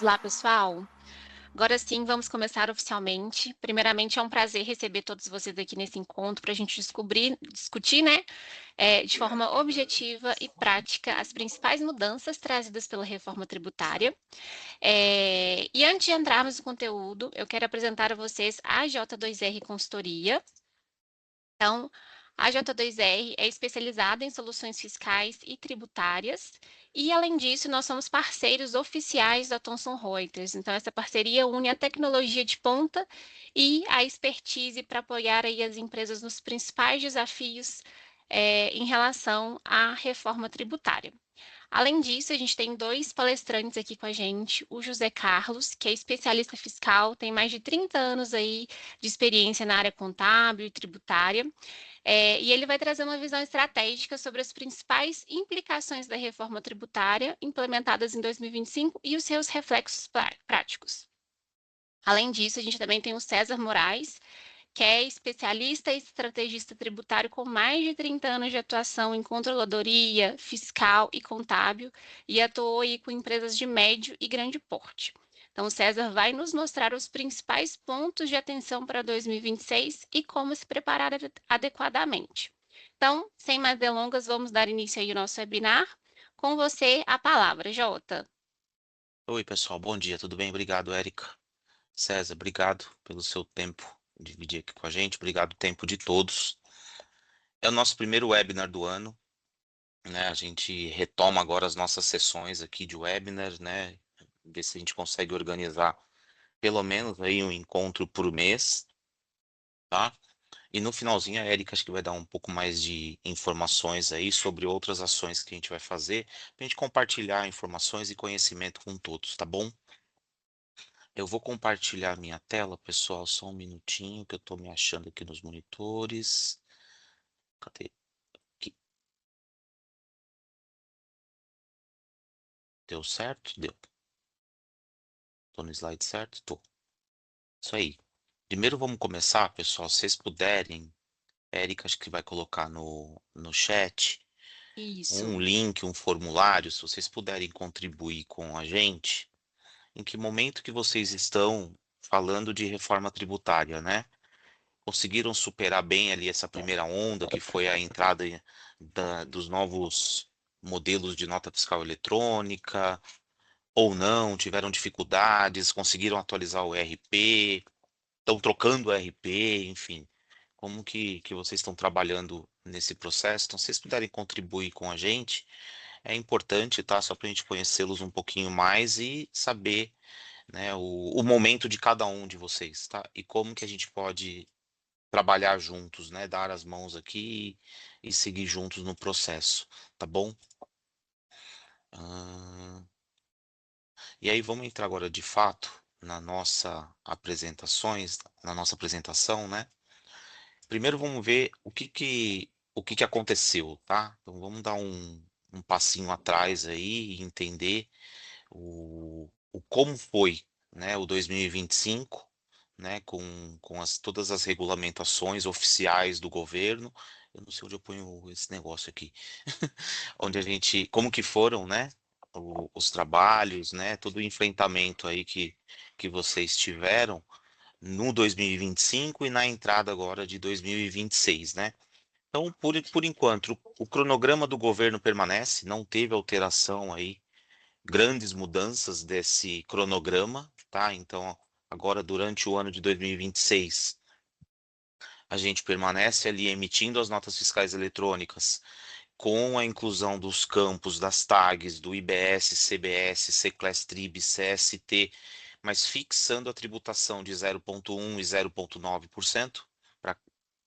Olá, pessoal. Agora sim, vamos começar oficialmente. Primeiramente, é um prazer receber todos vocês aqui nesse encontro para a gente discutir, né, de forma objetiva e prática as principais mudanças trazidas pela reforma tributária. E antes de entrarmos no conteúdo, eu quero apresentar a vocês a J2R Consultoria. Então, a J2R é especializada em soluções fiscais e tributárias, e além disso, nós somos parceiros oficiais da Thomson Reuters. Então, essa parceria une a tecnologia de ponta e a expertise para apoiar aí as empresas nos principais desafios em relação à reforma tributária. Além disso, a gente tem dois palestrantes aqui com a gente, o José Carlos, que é especialista fiscal, tem mais de 30 anos aí de experiência na área contábil e tributária, e ele vai trazer uma visão estratégica sobre as principais implicações da reforma tributária implementadas em 2025 e os seus reflexos práticos. Além disso, a gente também tem o César Moraes, que é especialista e estrategista tributário com mais de 30 anos de atuação em controladoria, fiscal e contábil, e atuou aí com empresas de médio e grande porte. Então, o César vai nos mostrar os principais pontos de atenção para 2026 e como se preparar adequadamente. Então, sem mais delongas, vamos dar início aí ao nosso webinar. Com você, a palavra, Jota. Oi, pessoal, bom dia, tudo bem? Obrigado, Érica. César, obrigado pelo seu tempo de dividir aqui com a gente, obrigado o tempo de todos. É o nosso primeiro webinar do ano, né? A gente retoma agora as nossas sessões aqui de webinar, né? Ver se a gente consegue organizar pelo menos aí um encontro por mês, tá? E no finalzinho a Érica acho que vai dar um pouco mais de informações aí sobre outras ações que a gente vai fazer, para a gente compartilhar informações e conhecimento com todos, tá bom? Eu vou compartilhar minha tela, pessoal, só um minutinho que eu estou me achando aqui nos monitores. Cadê? Aqui. Deu certo? Deu. Estou no slide certo? Tô. Isso aí. Primeiro vamos começar, pessoal. Se vocês puderem, Érica acho que vai colocar no chat Isso. um link, um formulário, se vocês puderem contribuir com a gente. Em que momento que vocês estão falando de reforma tributária, né? Conseguiram superar bem ali essa primeira onda, que foi a entrada dos novos modelos de nota fiscal eletrônica, ou não, tiveram dificuldades, conseguiram atualizar o ERP, estão trocando o ERP, enfim. Como que vocês estão trabalhando nesse processo? Então, se vocês puderem contribuir com a gente, é importante, tá? Só para a gente conhecê-los um pouquinho mais e saber, né, o momento de cada um de vocês, tá? E como que a gente pode trabalhar juntos, né? Dar as mãos aqui e seguir juntos no processo, tá bom? Ah, e aí vamos entrar agora de fato na nossa apresentação, né? Primeiro vamos ver o que que aconteceu, tá? Então vamos dar um passinho atrás aí e entender o como foi, né, o 2025, né, com todas as regulamentações oficiais do governo. Eu não sei onde eu ponho esse negócio aqui. Onde a gente, como que foram, né, os trabalhos, né, todo o enfrentamento aí que vocês tiveram no 2025 e na entrada agora de 2026, né? Então, por enquanto, o cronograma do governo permanece, não teve alteração aí, grandes mudanças desse cronograma, tá? Então, agora durante o ano de 2026, a gente permanece ali emitindo as notas fiscais eletrônicas com a inclusão dos campos das tags do IBS, CBS, Secless-Trib, CST, mas fixando a tributação de 0,1 e 0,9%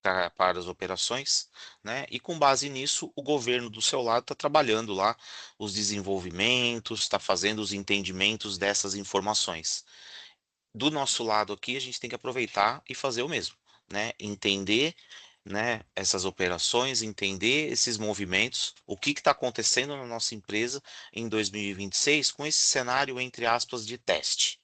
para as operações, né? E com base nisso, o governo do seu lado está trabalhando lá os desenvolvimentos, está fazendo os entendimentos dessas informações. Do nosso lado aqui, a gente tem que aproveitar e fazer o mesmo, né? Entender, né, essas operações, entender esses movimentos, o que está acontecendo na nossa empresa em 2026 com esse cenário, entre aspas, de teste,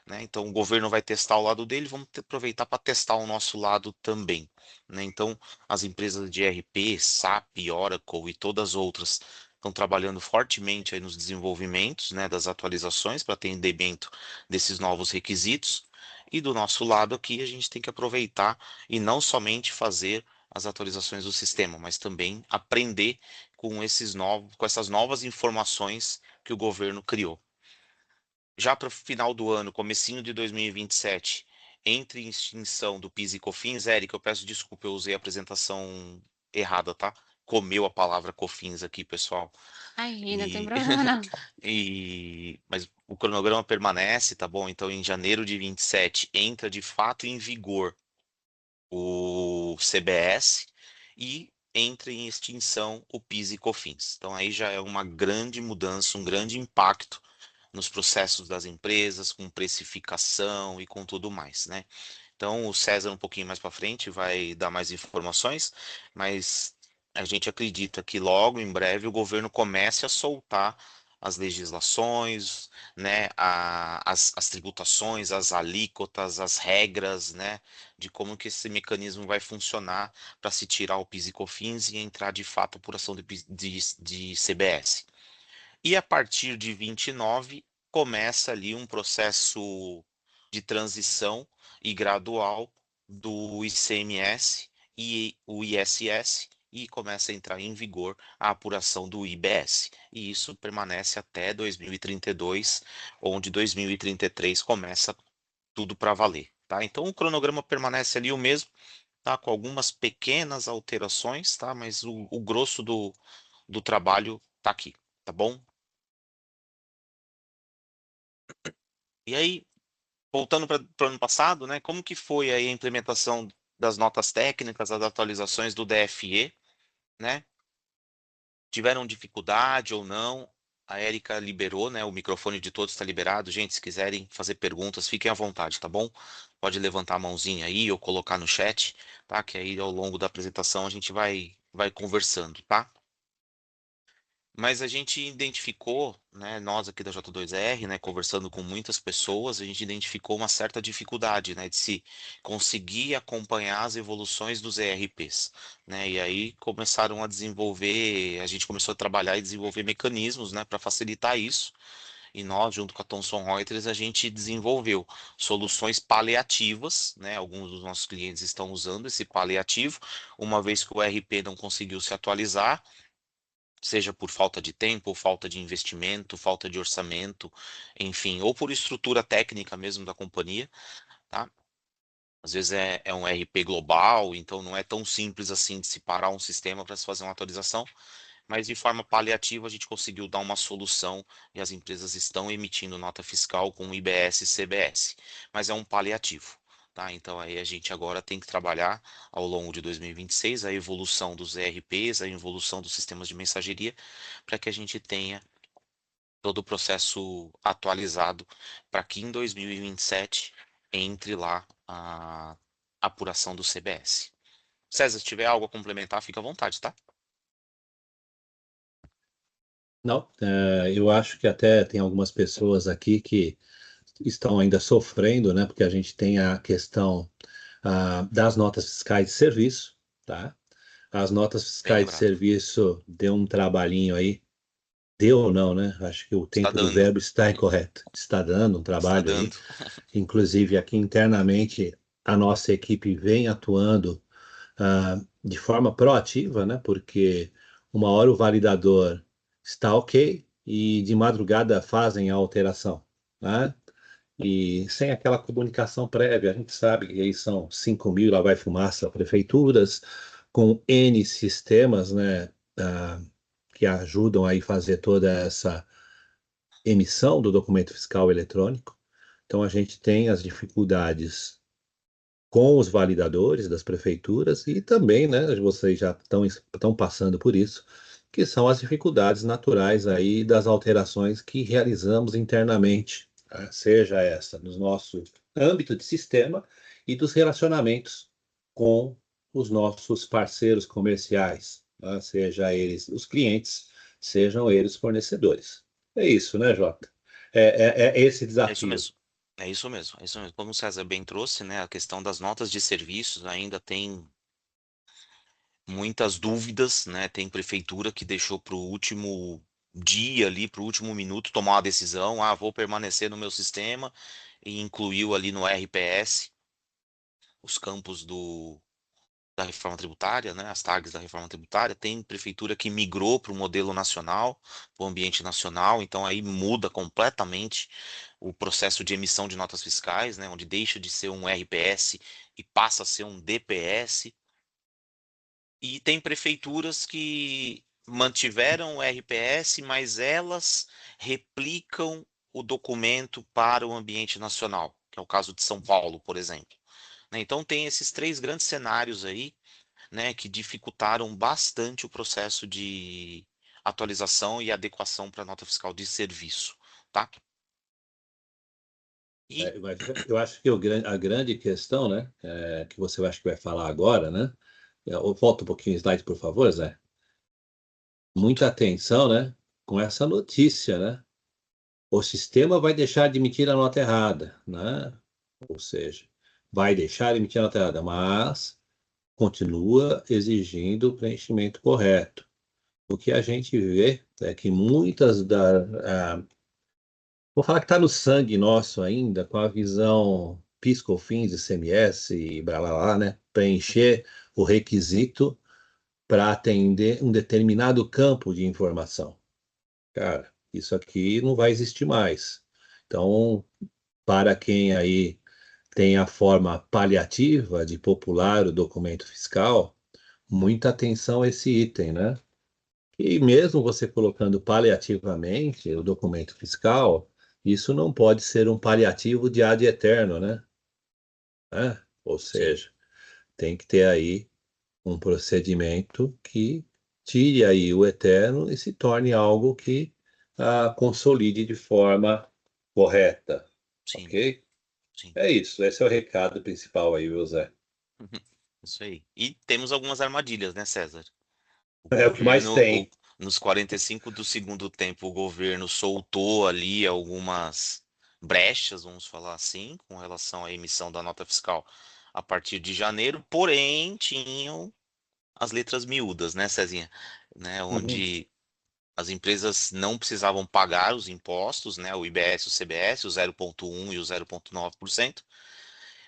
né? Então, o governo vai testar o lado dele, vamos aproveitar para testar o nosso lado também, né? Então, as empresas de ERP, SAP, Oracle e todas as outras estão trabalhando fortemente aí nos desenvolvimentos, né, das atualizações para atendimento desses novos requisitos. E do nosso lado aqui, a gente tem que aproveitar e não somente fazer as atualizações do sistema, mas também aprender com essas novas informações que o governo criou. Já para o final do ano, comecinho de 2027, entre em extinção do PIS e COFINS, Érica, eu peço desculpa, eu usei a apresentação errada, tá? Comeu a palavra COFINS aqui, pessoal. Imagina, não tem E, problema não. mas o cronograma permanece, tá bom? Então, em janeiro de 27 entra de fato em vigor o CBS e entra em extinção o PIS e COFINS. Então, aí já é uma grande mudança, um grande impacto nos processos das empresas, com precificação e com tudo mais, né? Então, o César, um pouquinho mais para frente, vai dar mais informações, mas a gente acredita que logo, em breve, o governo comece a soltar as legislações, né, as tributações, as alíquotas, as regras, né, de como que esse mecanismo vai funcionar para se tirar o PIS e COFINS e entrar de fato a apuração de CBS. E a partir de 29 começa ali um processo de transição e gradual do ICMS e o ISS e começa a entrar em vigor a apuração do IBS. E isso permanece até 2032, onde 2033 começa tudo para valer, tá? Então o cronograma permanece ali o mesmo, tá? Com algumas pequenas alterações, tá? Mas o grosso do trabalho tá aqui, tá bom? E aí, voltando para o ano passado, né, como que foi aí a implementação das notas técnicas, as atualizações do DFE, né? Tiveram dificuldade ou não? A Érica liberou, né? O microfone de todos está liberado. Gente, se quiserem fazer perguntas, fiquem à vontade, tá bom? Pode levantar a mãozinha aí ou colocar no chat, tá? Que aí ao longo da apresentação a gente vai conversando, tá? Mas a gente identificou, né, nós aqui da J2R, né, conversando com muitas pessoas, a gente identificou uma certa dificuldade, né, de se conseguir acompanhar as evoluções dos ERPs, né, e aí começaram a desenvolver, a gente começou a trabalhar e desenvolver mecanismos, né, para facilitar isso, e nós, junto com a Thomson Reuters, a gente desenvolveu soluções paliativas, né, alguns dos nossos clientes estão usando esse paliativo, uma vez que o ERP não conseguiu se atualizar, seja por falta de tempo, ou falta de investimento, falta de orçamento, enfim, ou por estrutura técnica mesmo da companhia, tá? Às vezes é um RP global, então não é tão simples assim de se parar um sistema para se fazer uma atualização, mas de forma paliativa a gente conseguiu dar uma solução e as empresas estão emitindo nota fiscal com IBS e CBS, mas é um paliativo. Tá? Então aí a gente agora tem que trabalhar ao longo de 2026 a evolução dos ERPs, a evolução dos sistemas de mensageria, para que a gente tenha todo o processo atualizado para que em 2027 entre lá a apuração do CBS. César, se tiver algo a complementar, fica à vontade, tá? Não, eu acho que até tem algumas pessoas aqui que estão ainda sofrendo, né? Porque a gente tem a questão das notas fiscais de serviço, tá? As notas Bem fiscais de lembrado. serviço deu um trabalhinho aí, deu ou não, né? Acho que o Está tempo do dando, verbo está incorreto. Está dando um está trabalho aí. dando. Inclusive aqui internamente a nossa equipe vem atuando de forma proativa, né? Porque uma hora o validador está ok e de madrugada fazem a alteração, né? E sem aquela comunicação prévia, a gente sabe que aí são 5.000, lá vai fumaça, prefeituras, com N sistemas, né? Que ajudam aí fazer toda essa emissão do documento fiscal eletrônico. Então a gente tem as dificuldades com os validadores das prefeituras e também, né, vocês já estão passando por isso, que são as dificuldades naturais aí das alterações que realizamos internamente, tá? Seja essa no nosso âmbito de sistema e dos relacionamentos com os nossos parceiros comerciais, tá? Seja eles os clientes, sejam eles fornecedores. É isso, né, Jota? É esse É isso desafio. mesmo. É isso mesmo, é isso mesmo. Como o César bem trouxe, né, a questão das notas de serviços ainda tem muitas dúvidas, né? Tem prefeitura que deixou para o último dia ali, para o último minuto, tomar uma decisão. Ah, vou permanecer no meu sistema e incluiu ali no RPS os campos da reforma tributária, né? As tags da reforma tributária. Tem prefeitura que migrou para o modelo nacional, para o ambiente nacional. Então aí muda completamente o processo de emissão de notas fiscais, né? Onde deixa de ser um RPS e passa a ser um DPS. E tem prefeituras que mantiveram o RPS, mas elas replicam o documento para o ambiente nacional, que é o caso de São Paulo, por exemplo. Né? Então tem esses três grandes cenários aí, né, que dificultaram bastante o processo de atualização e adequação para a nota fiscal de serviço, tá? E Mas eu acho que a grande questão, né, que você acha que vai falar agora, né? Volta um pouquinho o slide, por favor, Zé. Muita atenção, né, com essa notícia, né? O sistema vai deixar de emitir a nota errada, né? Ou seja, vai deixar de emitir a nota errada, mas continua exigindo o preenchimento correto. O que a gente vê é que muitas vou falar que está no sangue nosso ainda, com a visão PIS, COFINS, ICMS e blá blá blá, né? Preencher o requisito para atender um determinado campo de informação. Cara, isso aqui não vai existir mais. Então, para quem aí tem a forma paliativa de popular o documento fiscal, muita atenção a esse item, né? E mesmo você colocando paliativamente o documento fiscal, isso não pode ser um paliativo de ad eterno, né? Ou sim, seja, tem que ter aí um procedimento que tire aí o eterno e se torne algo que consolide de forma correta, sim, ok? sim. É isso, esse é o recado principal aí, viu, Zé? Isso aí. E temos algumas armadilhas, né, César? O É o que mais governo, tem. nos 45 do segundo tempo, o governo soltou ali algumas brechas, vamos falar assim, com relação à emissão da nota fiscal a partir de janeiro, porém tinham as letras miúdas, né, Cezinha? Né, Uhum, onde as empresas não precisavam pagar os impostos, né, o IBS, o CBS, o 0,1 e o 0,9%,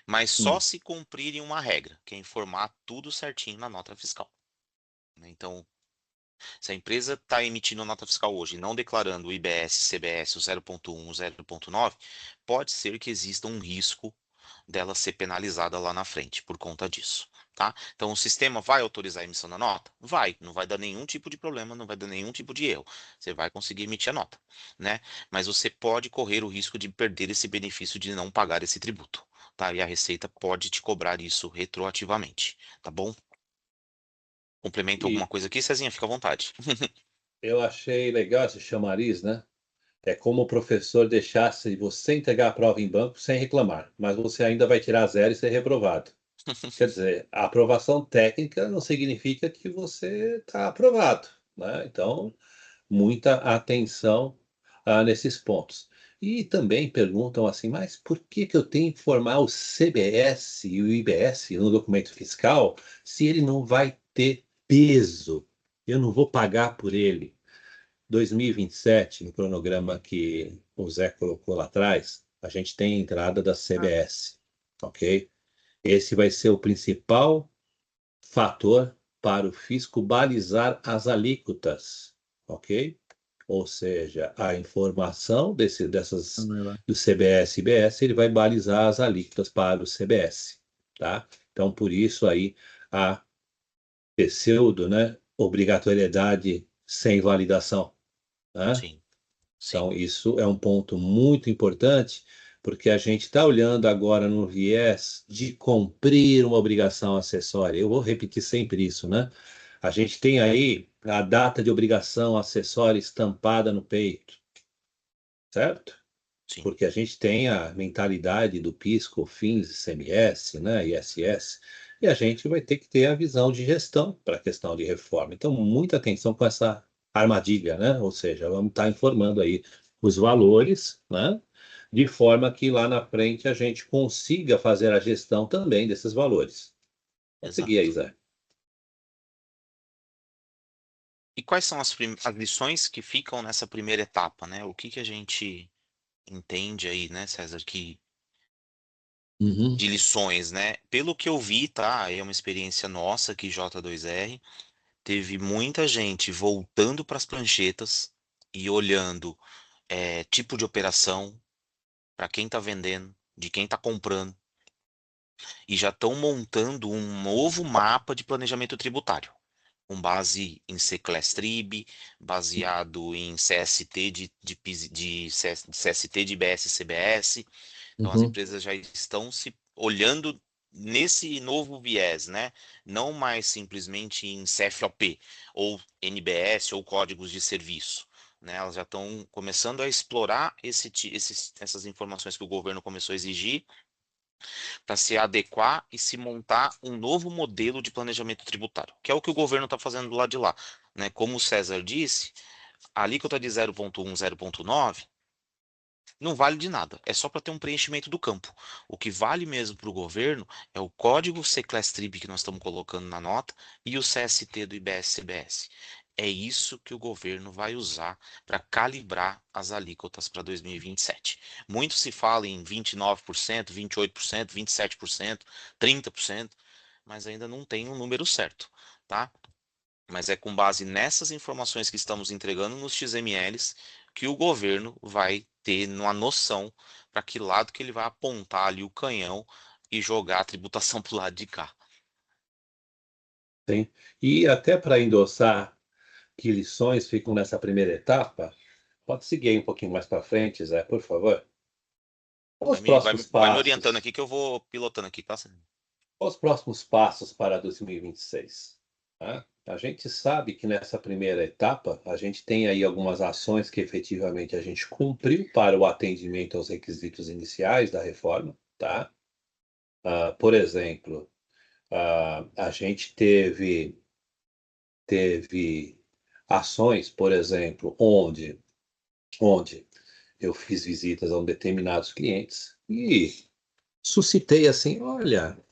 mas só hum, se cumprirem uma regra, que é informar tudo certinho na nota fiscal. Né? Então, se a empresa está emitindo nota fiscal hoje e não declarando o IBS, CBS, o 0,1, o 0,9, pode ser que exista um risco dela ser penalizada lá na frente por conta disso. Tá? Então, o sistema vai autorizar a emissão da nota? Vai, não vai dar nenhum tipo de problema, não vai dar nenhum tipo de erro. Você vai conseguir emitir a nota, né? Mas você pode correr o risco de perder esse benefício de não pagar esse tributo, tá? E a Receita pode te cobrar isso retroativamente, tá bom? Complementa alguma E coisa aqui, Cezinha? Fica à vontade. eu achei legal esse chamariz, né? É como o professor deixasse você entregar a prova em banco sem reclamar, mas você ainda vai tirar zero e ser reprovado. Quer dizer, a aprovação técnica não significa que você está aprovado, né? Então, muita atenção nesses pontos. E também perguntam assim, mas por que que eu tenho que informar o CBS e o IBS no documento fiscal se ele não vai ter peso? Eu não vou pagar por ele. 2027, no cronograma que o Zé colocou lá atrás, a gente tem a entrada da CBS, ok? Esse vai ser o principal fator para o fisco balizar as alíquotas, ok? Ou seja, a informação do CBS e IBS, ele vai balizar as alíquotas para o CBS, tá? Então, por isso aí a pseudo, né, obrigatoriedade sem validação, né? Sim, sim, Então, isso é um ponto muito importante, porque a gente está olhando agora no viés de cumprir uma obrigação acessória. Eu vou repetir sempre isso, né? A gente tem aí a data de obrigação acessória estampada no peito, certo? sim. Porque a gente tem a mentalidade do PIS, COFINS, ICMS, né, ISS, e a gente vai ter que ter a visão de gestão para a questão de reforma. Então, muita atenção com essa armadilha, né? Ou seja, vamos estar informando aí os valores, né? De forma que lá na frente a gente consiga fazer a gestão também desses valores. Pode seguir aí, Exato. Zé. E quais são as lições que ficam nessa primeira etapa, né? O que a gente entende aí, né, César, que Uhum, de lições, né? Pelo que eu vi, tá? É uma experiência nossa aqui, J2R. Teve muita gente voltando para as pranchetas e olhando tipo de operação, para quem está vendendo, de quem está comprando, e já estão montando um novo mapa de planejamento tributário, com base em C-Class-Trib, baseado em CST CST de IBS-CBS. Então as uhum. empresas já estão se olhando nesse novo viés, né? Não mais simplesmente em CFOP ou NBS ou códigos de serviço. Né? Elas já estão começando a explorar essas informações que o governo começou a exigir para se adequar e se montar um novo modelo de planejamento tributário, que é o que o governo está fazendo do lado de lá. Né? Como o César disse, a alíquota de 0,1, 0,9 não vale de nada, é só para ter um preenchimento do campo. O que vale mesmo para o governo é o código C-Class-Trib que nós estamos colocando na nota e o CST do IBS-CBS. É isso que o governo vai usar para calibrar as alíquotas para 2027. Muito se fala em 29%, 28%, 27%, 30%, mas ainda não tem um número certo, tá? Mas é com base nessas informações que estamos entregando nos XMLs que o governo vai ter uma noção para que lado que ele vai apontar ali o canhão e jogar a tributação para o lado de cá. Sim. E até para endossar que lições ficam nessa primeira etapa, pode seguir aí um pouquinho mais para frente, Zé, por favor. Vai Os me, vai, próximos me- vai me orientando passos, aqui que eu vou pilotando aqui, tá? os próximos passos para 2026. Tá? A gente sabe que nessa primeira etapa, a gente tem aí algumas ações que efetivamente a gente cumpriu para o atendimento aos requisitos iniciais da reforma, tá? Por exemplo, a gente teve ações, por exemplo, onde eu fiz visitas a determinados clientes e suscitei assim, olha,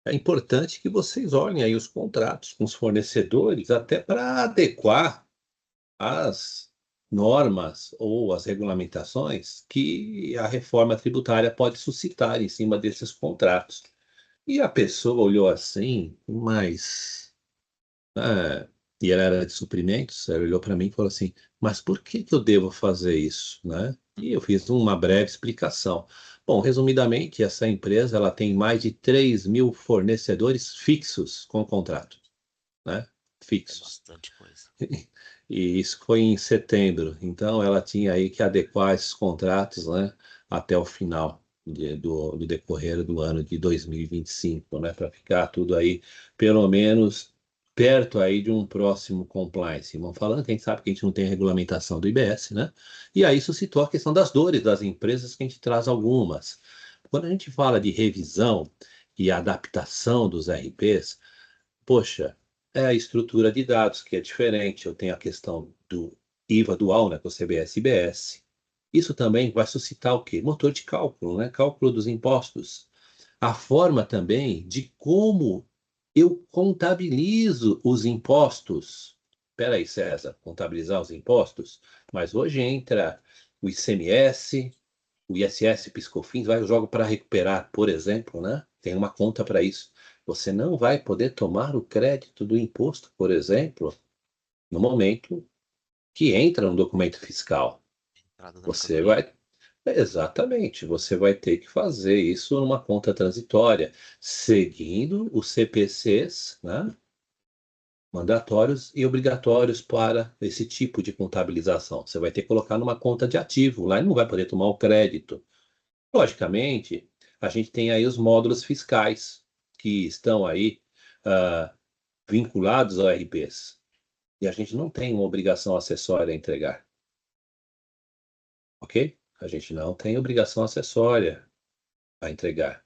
é importante que vocês olhem aí os contratos com os fornecedores, até para adequar as normas ou as regulamentações que a reforma tributária pode suscitar em cima desses contratos. E a pessoa olhou assim, mas e ela era de suprimentos, ela olhou para mim e falou assim, mas por que que eu devo fazer isso, né? E eu fiz uma breve explicação. Bom, resumidamente, essa empresa ela tem mais de 3.000 fornecedores fixos com contrato, né? É Fixos. bastante coisa. E isso foi em setembro, então ela tinha aí que adequar esses contratos, né, até o final do decorrer do ano de 2025, né, para ficar tudo aí, pelo menos, perto aí de um próximo compliance. Vamos falando que a gente sabe que a gente não tem regulamentação do IBS, né? E aí suscitou a questão das dores das empresas, que a gente traz algumas. Quando a gente fala de revisão e adaptação dos RPs, poxa, é a estrutura de dados que é diferente. Eu tenho a questão do IVA dual, né, com o CBS e IBS. Isso também vai suscitar o quê? Motor de cálculo, né? Cálculo dos impostos. A forma também de como eu contabilizo os impostos. Espera aí, César, contabilizar os impostos? Mas hoje entra o ICMS, o ISS, PiscoFins, vai eu jogo para recuperar, por exemplo, né? Tem uma conta para isso. Você não vai poder tomar o crédito do imposto, por exemplo, no momento que entra um documento fiscal. Entrada da Você mercadoria. vai. Exatamente, você vai ter que fazer isso numa conta transitória, seguindo os CPCs, né? Mandatórios e obrigatórios para esse tipo de contabilização. Você vai ter que colocar numa conta de ativo, lá e não vai poder tomar o crédito. Logicamente, a gente tem aí os módulos fiscais que estão aí ah, vinculados ao RPs. E a gente não tem uma obrigação acessória a entregar, ok? A gente não tem obrigação acessória a entregar.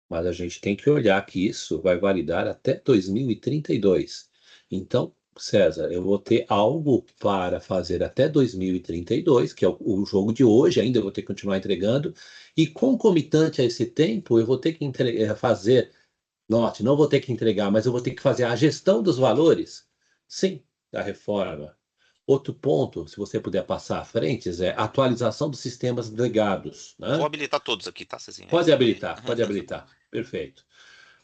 Mas a gente tem que olhar que isso vai validar até 2032. Então, César, eu vou ter algo para fazer até 2032, que é o jogo de hoje, ainda eu vou ter que continuar entregando, e concomitante a esse tempo, eu vou ter que fazer, note, não vou ter que entregar, mas eu vou ter que fazer a gestão dos valores. Sim, da reforma. Outro ponto, se você puder passar à frente, é a atualização dos sistemas legados, Vou né? habilitar todos aqui, tá, Cezinha? Pode habilitar, pode habilitar. Perfeito.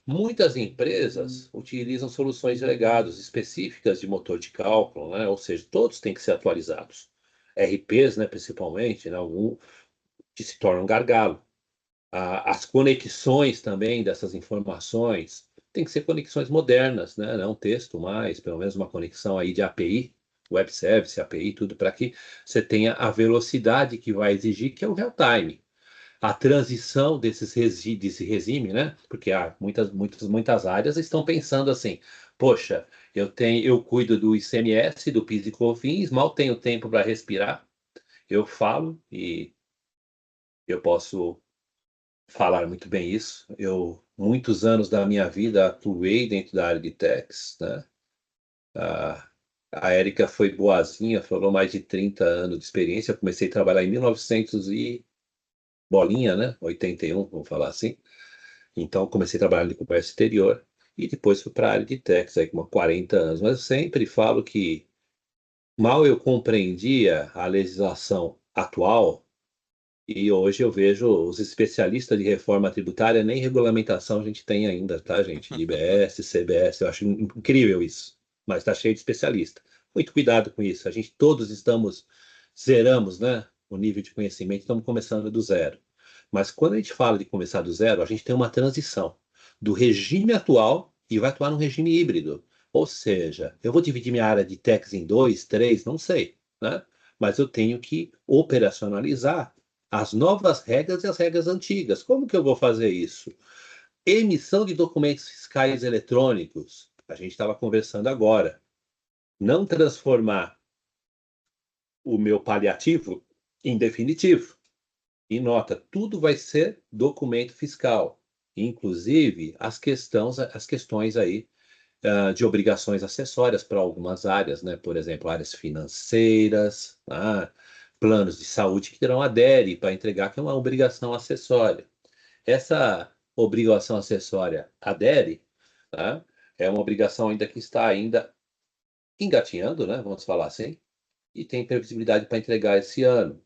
Muitas empresas utilizam soluções de legados específicas de motor de cálculo, né? Ou seja, todos têm que ser atualizados. RPs, né, principalmente, né, algum que se torna um gargalo. As conexões também dessas informações têm que ser conexões modernas, né? Não texto mais, pelo menos uma conexão aí de API, Web Service, API, tudo para que você tenha a velocidade que vai exigir, que é o real time. A transição desse regime, né? Porque muitas áreas estão pensando assim: poxa, eu cuido do ICMS, do PIS e COFINS, mal tenho tempo para respirar. Eu falo e eu posso falar muito bem isso. Eu, muitos anos da minha vida, atuei dentro da área de techs, né? A, a Érica foi boazinha, falou mais de 30 anos de experiência. Eu comecei a trabalhar em 1900 e bolinha, né? 81, vamos falar assim. Então, comecei a trabalhar no comércio exterior e depois fui para a área de techs, aí com 40 anos. Mas eu sempre falo que mal eu compreendia a legislação atual. E hoje eu vejo os especialistas de reforma tributária, nem regulamentação a gente tem ainda, tá, gente? De IBS, CBS, eu acho incrível isso. Mas está cheio de especialista. Muito cuidado com isso. A gente todos zeramos, né? O nível de conhecimento, estamos começando do zero. Mas quando a gente fala de começar do zero, a gente tem uma transição do regime atual e vai atuar num regime híbrido. Ou seja, eu vou dividir minha área de techs em dois, três, não sei, né? Mas eu tenho que operacionalizar as novas regras e as regras antigas. Como que eu vou fazer isso? Emissão de documentos fiscais eletrônicos. A gente estava conversando agora. Não transformar o meu paliativo em definitivo. E nota, tudo vai ser documento fiscal, inclusive as questões aí de obrigações acessórias para algumas áreas, né? Por exemplo, áreas financeiras, planos de saúde que terão a DERE para entregar, que é uma obrigação acessória. Essa obrigação acessória, a DERE, tá? É uma obrigação ainda que está ainda engatinhando, né? Vamos falar assim, e tem previsibilidade para entregar esse ano.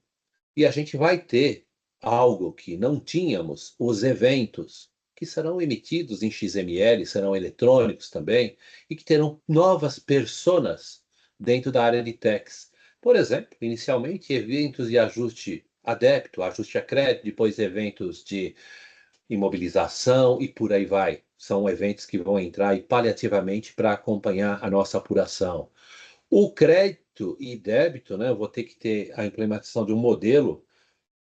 E a gente vai ter algo que não tínhamos, os eventos, que serão emitidos em XML, serão eletrônicos também, e que terão novas personas dentro da área de techs. Por exemplo, inicialmente, eventos de ajuste a débito, ajuste a crédito, depois eventos de imobilização e por aí vai. São eventos que vão entrar aí paliativamente para acompanhar a nossa apuração. O crédito e débito, né, eu vou ter que ter a implementação de um modelo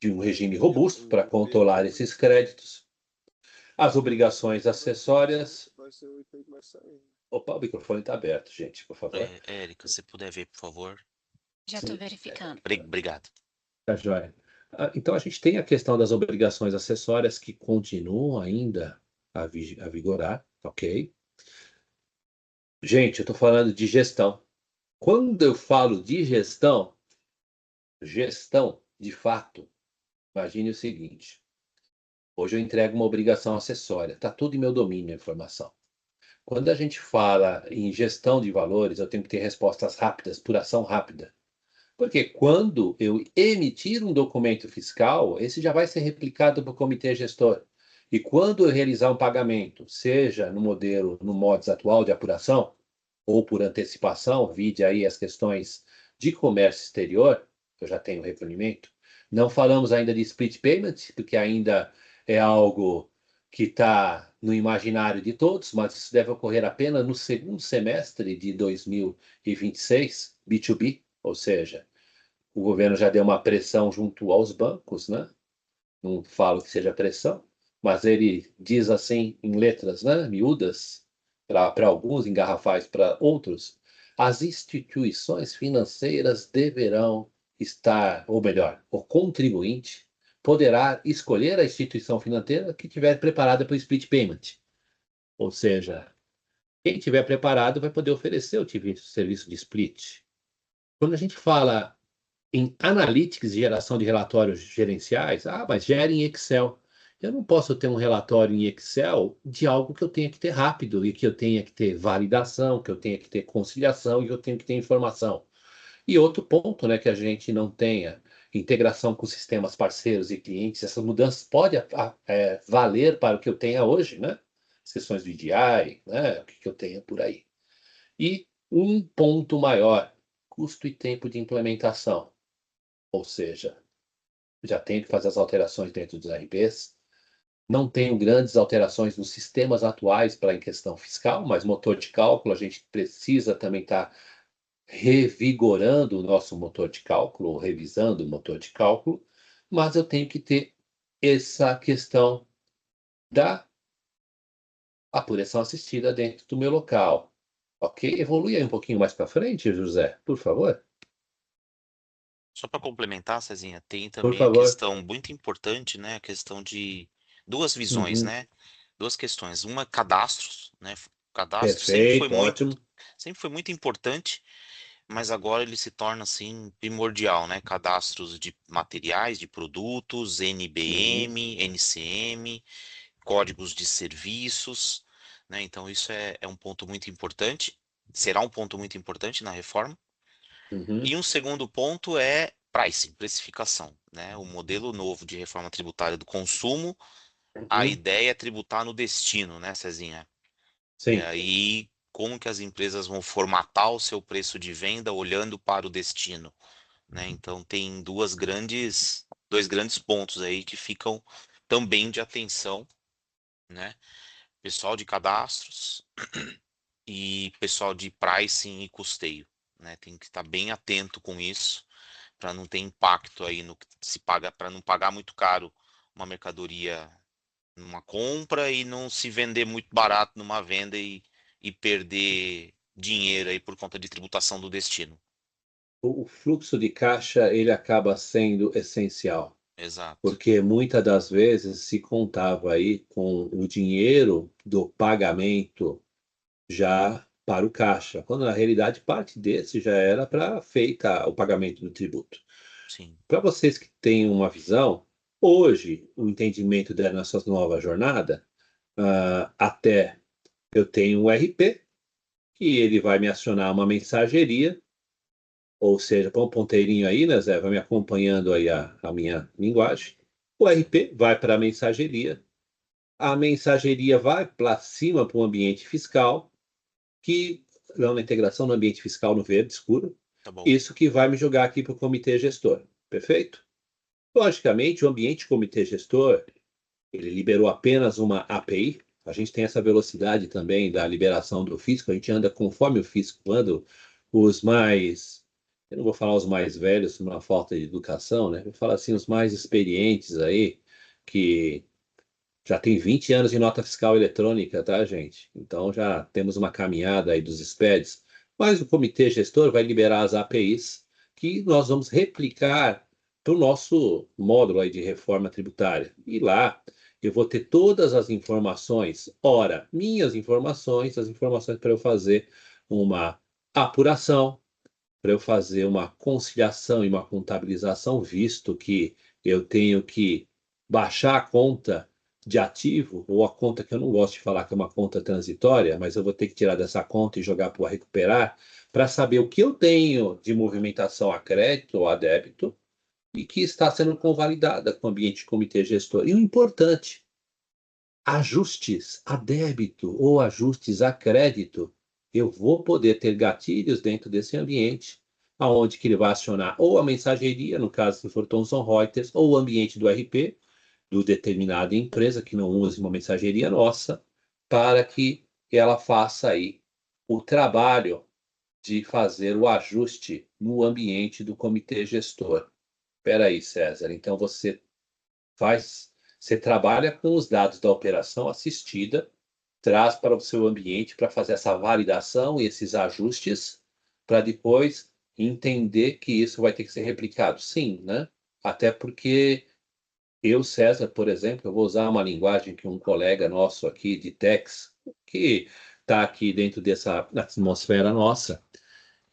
de um regime robusto para controlar esses créditos. As obrigações acessórias. Opa, o microfone está aberto, gente, por favor. Érica, se puder ver, por favor. Já estou verificando. Obrigado. Tá joia. Então, a gente tem a questão das obrigações acessórias que continuam ainda a vigorar, ok? Gente, eu estou falando de gestão. Quando eu falo de gestão, de fato, imagine o seguinte: hoje eu entrego uma obrigação acessória, está tudo em meu domínio a informação. Quando a gente fala em gestão de valores, eu tenho que ter respostas rápidas, por ação rápida. Porque quando eu emitir um documento fiscal, esse já vai ser replicado para o comitê gestor. E quando eu realizar um pagamento, seja no modus atual de apuração, ou por antecipação, vide aí as questões de comércio exterior, que eu já tenho recolhimento. Não falamos ainda de split payment, porque ainda é algo que está no imaginário de todos, mas isso deve ocorrer apenas no segundo semestre de 2026, B2B, ou seja, o governo já deu uma pressão junto aos bancos, né? Não falo que seja pressão, mas ele diz assim em letras, né, miúdas, para alguns, em garrafais para outros, as instituições financeiras deverão estar, ou melhor, o contribuinte poderá escolher a instituição financeira que estiver preparada para o split payment. Ou seja, quem estiver preparado vai poder oferecer o serviço de split. Quando a gente fala em analytics e geração de relatórios gerenciais, mas gera em Excel. Eu não posso ter um relatório em Excel de algo que eu tenha que ter rápido e que eu tenha que ter validação, que eu tenha que ter conciliação e que eu tenha que ter informação. E outro ponto, né, que a gente não tenha integração com sistemas parceiros e clientes, essas mudanças podem valer para o que eu tenha hoje, né? As questões do EDI, né? O que eu tenha por aí. E um ponto maior, custo e tempo de implementação. Ou seja, já tenho que fazer as alterações dentro dos RPs, não tenho grandes alterações nos sistemas atuais para em questão fiscal, mas motor de cálculo, a gente precisa também estar revigorando o nosso motor de cálculo, ou revisando o motor de cálculo, mas eu tenho que ter essa questão da apuração assistida dentro do meu local. Ok? Evolui aí um pouquinho mais para frente, José, por favor. Só para complementar, Cezinha, tem Por também a favor. questão muito importante, né? A questão de duas visões, Uhum. né? Duas questões. Uma, cadastros, né? Cadastro Perfeito, ótimo. sempre foi muito importante, mas agora ele se torna assim primordial, né? Cadastros de materiais, de produtos, Uhum. NBM, NCM, códigos de serviços, né? Então isso é um ponto muito importante, será um ponto muito importante na reforma. Uhum. E um segundo ponto é pricing, precificação, né? O modelo novo de reforma tributária do consumo, a Uhum. ideia é tributar no destino, né, Cezinha? E Sim. aí, como que as empresas vão formatar o seu preço de venda olhando para o destino, né? Então tem dois grandes pontos aí que ficam também de atenção, né? Pessoal de cadastros e pessoal de pricing e custeio, né? Tem que estar bem atento com isso para não ter impacto aí no que se paga, para não pagar muito caro uma mercadoria numa compra e não se vender muito barato numa venda e perder dinheiro aí por conta de tributação do destino. O fluxo de caixa, ele acaba sendo essencial, Exato. porque muitas das vezes se contava aí com o dinheiro do pagamento já para o caixa, quando na realidade parte desse já era para feita o pagamento do tributo. Sim. Para vocês que têm uma visão, hoje o entendimento da nossa nova jornada, até eu tenho um RP, que ele vai me acionar uma mensageria, ou seja, põe um ponteirinho aí, né, Zé? Vai me acompanhando aí a minha linguagem. O RP vai para a mensageria vai para cima para o ambiente fiscal, que não na integração no ambiente fiscal no verde escuro, Tá bom. isso que vai me jogar aqui para o comitê gestor, perfeito? Logicamente, o ambiente comitê gestor, ele liberou apenas uma API, a gente tem essa velocidade também da liberação do fisco, a gente anda conforme o fisco anda, os mais, eu não vou falar os mais velhos, uma falta de educação, né? Eu vou falar assim, os mais experientes aí, que já tem 20 anos de nota fiscal eletrônica, tá, gente? Então já temos uma caminhada aí dos SPEDs. Mas o comitê gestor vai liberar as APIs que nós vamos replicar para o nosso módulo aí de reforma tributária. E lá eu vou ter todas as informações, ora, minhas informações, as informações para eu fazer uma apuração, para eu fazer uma conciliação e uma contabilização, visto que eu tenho que baixar a conta de ativo, ou a conta que eu não gosto de falar que é uma conta transitória, mas eu vou ter que tirar dessa conta e jogar para o recuperar, para saber o que eu tenho de movimentação a crédito ou a débito e que está sendo convalidada com o ambiente de comitê gestor. E o importante, ajustes a débito ou ajustes a crédito, eu vou poder ter gatilhos dentro desse ambiente, aonde que ele vai acionar ou a mensageria, no caso se for Thomson Reuters, ou o ambiente do RP, do determinada empresa que não use uma mensageria nossa, para que ela faça aí o trabalho de fazer o ajuste no ambiente do comitê gestor. Espera aí, César, então faz, você trabalha com os dados da operação assistida, traz para o seu ambiente para fazer essa validação e esses ajustes, para depois entender que isso vai ter que ser replicado. Sim, né? Até porque eu, César, por exemplo, eu vou usar uma linguagem que um colega nosso aqui de Tex, que está aqui dentro dessa atmosfera nossa,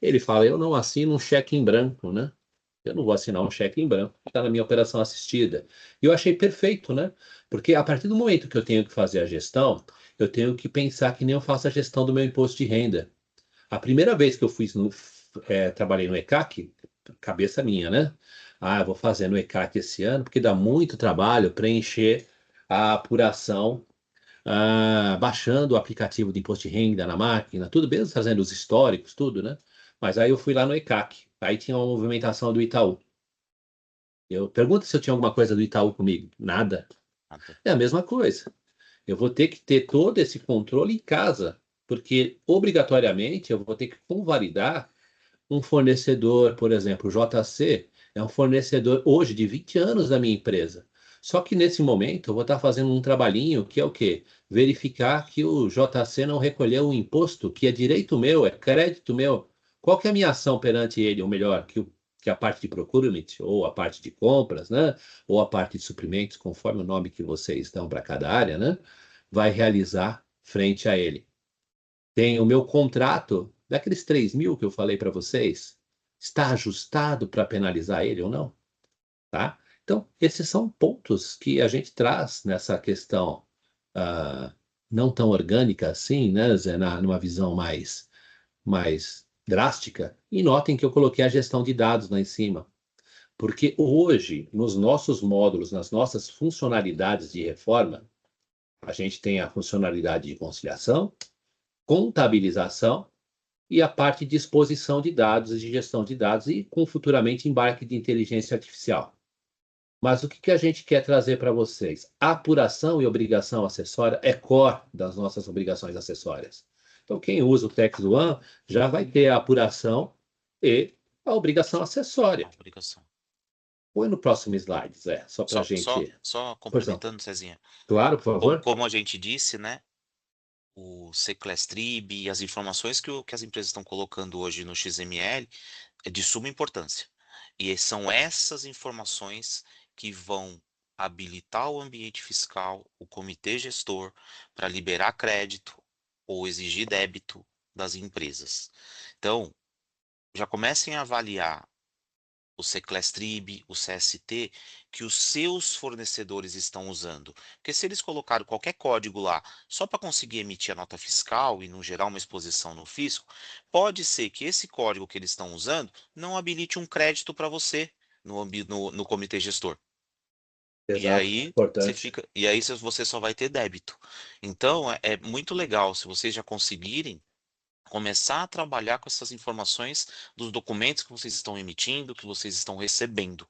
ele fala, eu não assino um cheque em branco, né? Eu não vou assinar um cheque em branco que está na minha operação assistida. E eu achei perfeito, né? Porque a partir do momento que eu tenho que fazer a gestão, eu tenho que pensar que nem eu faço a gestão do meu imposto de renda. A primeira vez que eu trabalhei no ECAC, cabeça minha, né? Ah, eu vou fazer no ECAC esse ano, porque dá muito trabalho preencher a apuração, baixando o aplicativo de imposto de renda na máquina, tudo mesmo, fazendo os históricos, tudo, né? Mas aí eu fui lá no ECAC, aí tinha uma movimentação do Itaú. Eu pergunto se eu tinha alguma coisa do Itaú comigo. Nada. Nada. É a mesma coisa. Eu vou ter que ter todo esse controle em casa, porque obrigatoriamente eu vou ter que convalidar um fornecedor, por exemplo, o JC é um fornecedor hoje de 20 anos da minha empresa. Só que nesse momento eu vou estar fazendo um trabalhinho que é o quê? Verificar que o JC não recolheu o imposto, que é direito meu, é crédito meu. Qual que é a minha ação perante ele? Ou melhor, que a parte de procurement, ou a parte de compras, né? Ou a parte de suprimentos, conforme o nome que vocês dão para cada área, né? Vai realizar frente a ele. Tem o meu contrato, daqueles 3.000 que eu falei para vocês, está ajustado para penalizar ele ou não? Tá? Então, esses são pontos que a gente traz nessa questão ah, não tão orgânica assim, né, Zé, numa visão mais drástica. E notem que eu coloquei a gestão de dados lá em cima. Porque hoje, nos nossos módulos, nas nossas funcionalidades de reforma, a gente tem a funcionalidade de conciliação, contabilização e a parte de exposição de dados e de gestão de dados e com futuramente embarque de inteligência artificial. Mas o que a gente quer trazer para vocês? Apuração e obrigação acessória é core das nossas obrigações acessórias. Então, quem usa o Tex One já vai ter a apuração e a obrigação acessória. Obrigação. Põe no próximo slide, Zé, só para a Só, gente. só Pois não. complementando, Cezinha. Claro, por favor. Como a gente disse, né? O Seclestrib e as informações que as empresas estão colocando hoje no XML é de suma importância. E são essas informações que vão habilitar o ambiente fiscal, o comitê gestor, para liberar crédito ou exigir débito das empresas. Então, já comecem a avaliar o Seclestrib, o CST, que os seus fornecedores estão usando. Porque se eles colocaram qualquer código lá só para conseguir emitir a nota fiscal e não gerar uma exposição no fisco, pode ser que esse código que eles estão usando não habilite um crédito para você no comitê gestor. E Exato, aí importante. você só vai ter débito. Então é muito legal se vocês já conseguirem começar a trabalhar com essas informações dos documentos que vocês estão emitindo, que vocês estão recebendo,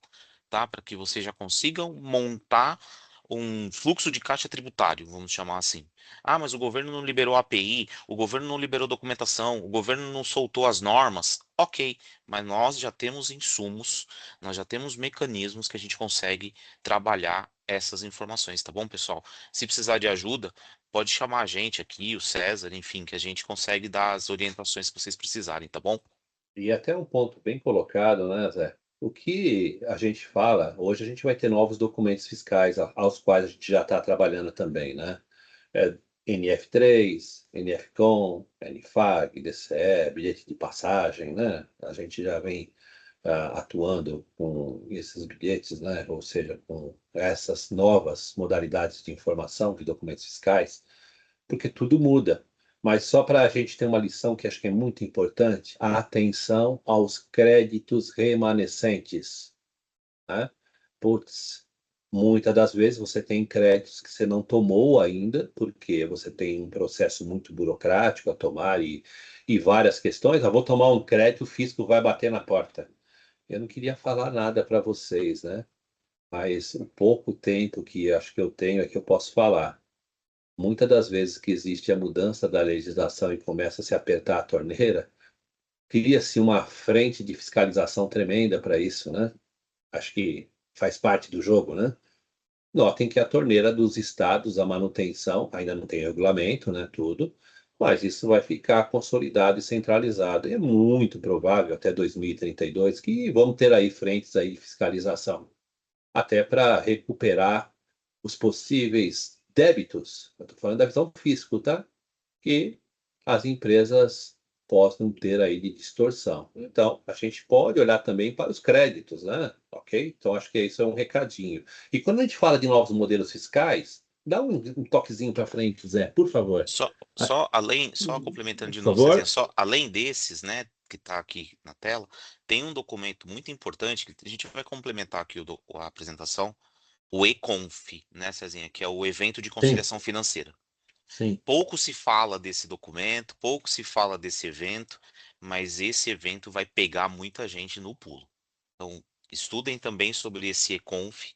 tá? Para que vocês já consigam montar um fluxo de caixa tributário, vamos chamar assim. Ah, mas o governo não liberou a API, o governo não liberou documentação, o governo não soltou as normas. Ok, mas nós já temos insumos, nós já temos mecanismos que a gente consegue trabalhar essas informações, tá bom, pessoal? Se precisar de ajuda, pode chamar a gente aqui, o César, enfim, que a gente consegue dar as orientações que vocês precisarem, tá bom? E até um ponto bem colocado, né, Zé? O que a gente fala, hoje a gente vai ter novos documentos fiscais aos quais a gente já está trabalhando também, né? NF3, NFCOM, NFAG, DCE, bilhete de passagem, né? A gente já vem atuando com esses bilhetes, né? Ou seja, com essas novas modalidades de informação de documentos fiscais, porque tudo muda. Mas só para a gente ter uma lição que acho que é muito importante, a atenção aos créditos remanescentes, né? Putz, muitas das vezes você tem créditos que você não tomou ainda, porque você tem um processo muito burocrático a tomar e várias questões. Ah, vou tomar um crédito, o fisco vai bater na porta. Eu não queria falar nada para vocês, né? Mas o pouco tempo que acho que eu tenho é que eu posso falar. Muitas das vezes que existe a mudança da legislação e começa a se apertar a torneira, cria-se uma frente de fiscalização tremenda para isso, né? Acho que faz parte do jogo, né? Notem que a torneira dos estados, a manutenção, ainda não tem regulamento, né? Tudo, mas isso vai ficar consolidado e centralizado. É muito provável até 2032 que vamos ter aí frentes aí de fiscalização, até para recuperar os possíveis débitos. Eu estou falando da visão fiscal, tá? Que as empresas possam ter aí de distorção. Então, a gente pode olhar também para os créditos, né? Ok? Então, acho que isso é um recadinho. E quando a gente fala de novos modelos fiscais, dá um toquezinho para frente, Zé, por favor. Ah, Só complementando de por novo, Cezinha, favor. só além desses, né, que está aqui na tela, tem um documento muito importante que a gente vai complementar aqui a apresentação, o ECONF, né, Cezinha, que é o evento de Sim, conciliação financeira. sim. Pouco se fala desse documento, pouco se fala desse evento, mas esse evento vai pegar muita gente no pulo. Então, estudem também sobre esse ECONF,